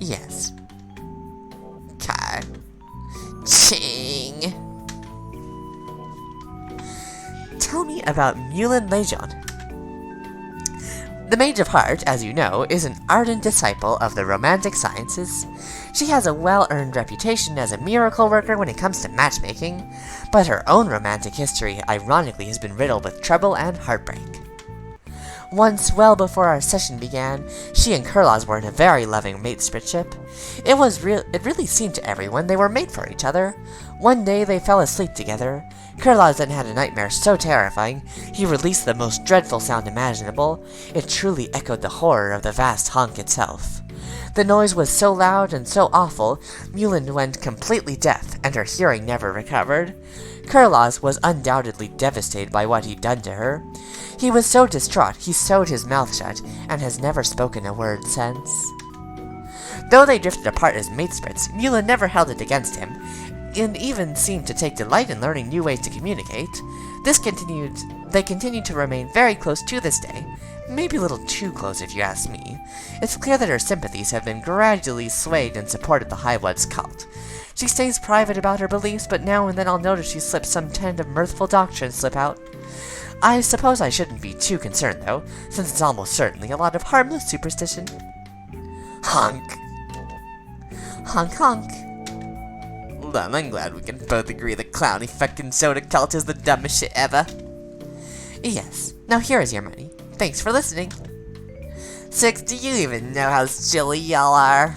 Yes. Okay. Ching. Tell me about Mulan Lejon. The Mage of Heart, as you know, is an ardent disciple of the romantic sciences. She has a well-earned reputation as a miracle worker when it comes to matchmaking, but her own romantic history ironically has been riddled with trouble and heartbreak. Once, well before our session began, she and Kurlaz were in a very loving mateship. It really seemed to everyone they were made for each other. One day they fell asleep together. Kurlaz then had a nightmare so terrifying, he released the most dreadful sound imaginable. It truly echoed the horror of the vast honk itself. The noise was so loud and so awful, Mulan went completely deaf, and her hearing never recovered. Kurlaz was undoubtedly devastated by what he'd done to her. He was so distraught, he sewed his mouth shut, and has never spoken a word since. Though they drifted apart as matespirits, Mulan never held it against him, and even seemed to take delight in learning new ways to communicate. They continued to remain very close to this day. Maybe a little too close if you ask me. It's clear that her sympathies have been gradually swayed in support of the High Blood's cult. She stays private about her beliefs, but now and then I'll notice she slips some kind of mirthful doctrine slip out. I suppose I shouldn't be too concerned, though, since it's almost certainly a lot of harmless superstition. Honk. Honk honk. Well, I'm glad we can both agree the clowny fucking soda cult is the dumbest shit ever. Yes, now here is your money. Thanks for listening. 6, do you even know how silly y'all are?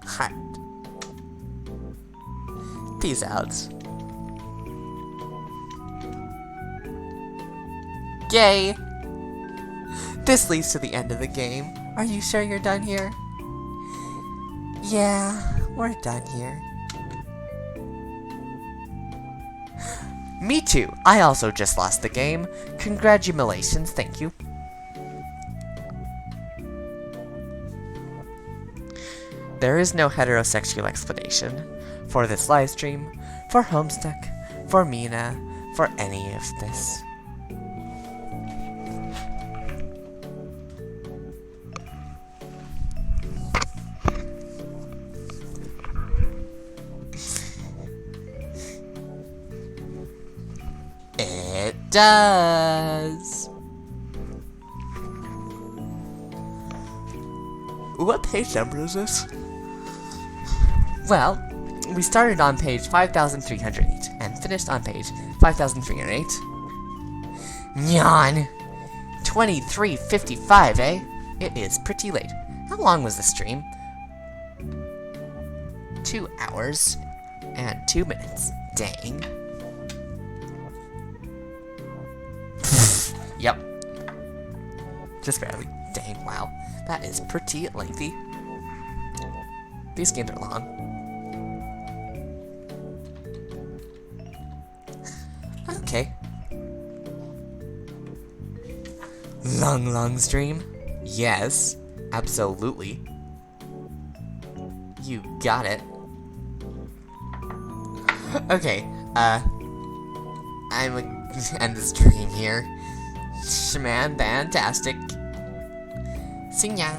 Heart. Peace out. Yay! This leads to the end of the game. Are you sure you're done here? Yeah, we're done here. Me too. I also just lost the game. Congratulations, thank you. There is no heterosexual explanation for this livestream, for Homestuck, for Mina, for any of this. does. What page number is this? Well, we started on page 5308 and finished on page 5308. Nyan! 23:55, eh? It is pretty late. How long was the stream? 2 hours and 2 minutes. Dang. Yep. Just barely. Dang, wow. That is pretty lengthy. These games are long. Okay. Long stream? Yes, absolutely. You got it. Okay, I'm gonna end the stream here. Shman-bantastic. See ya!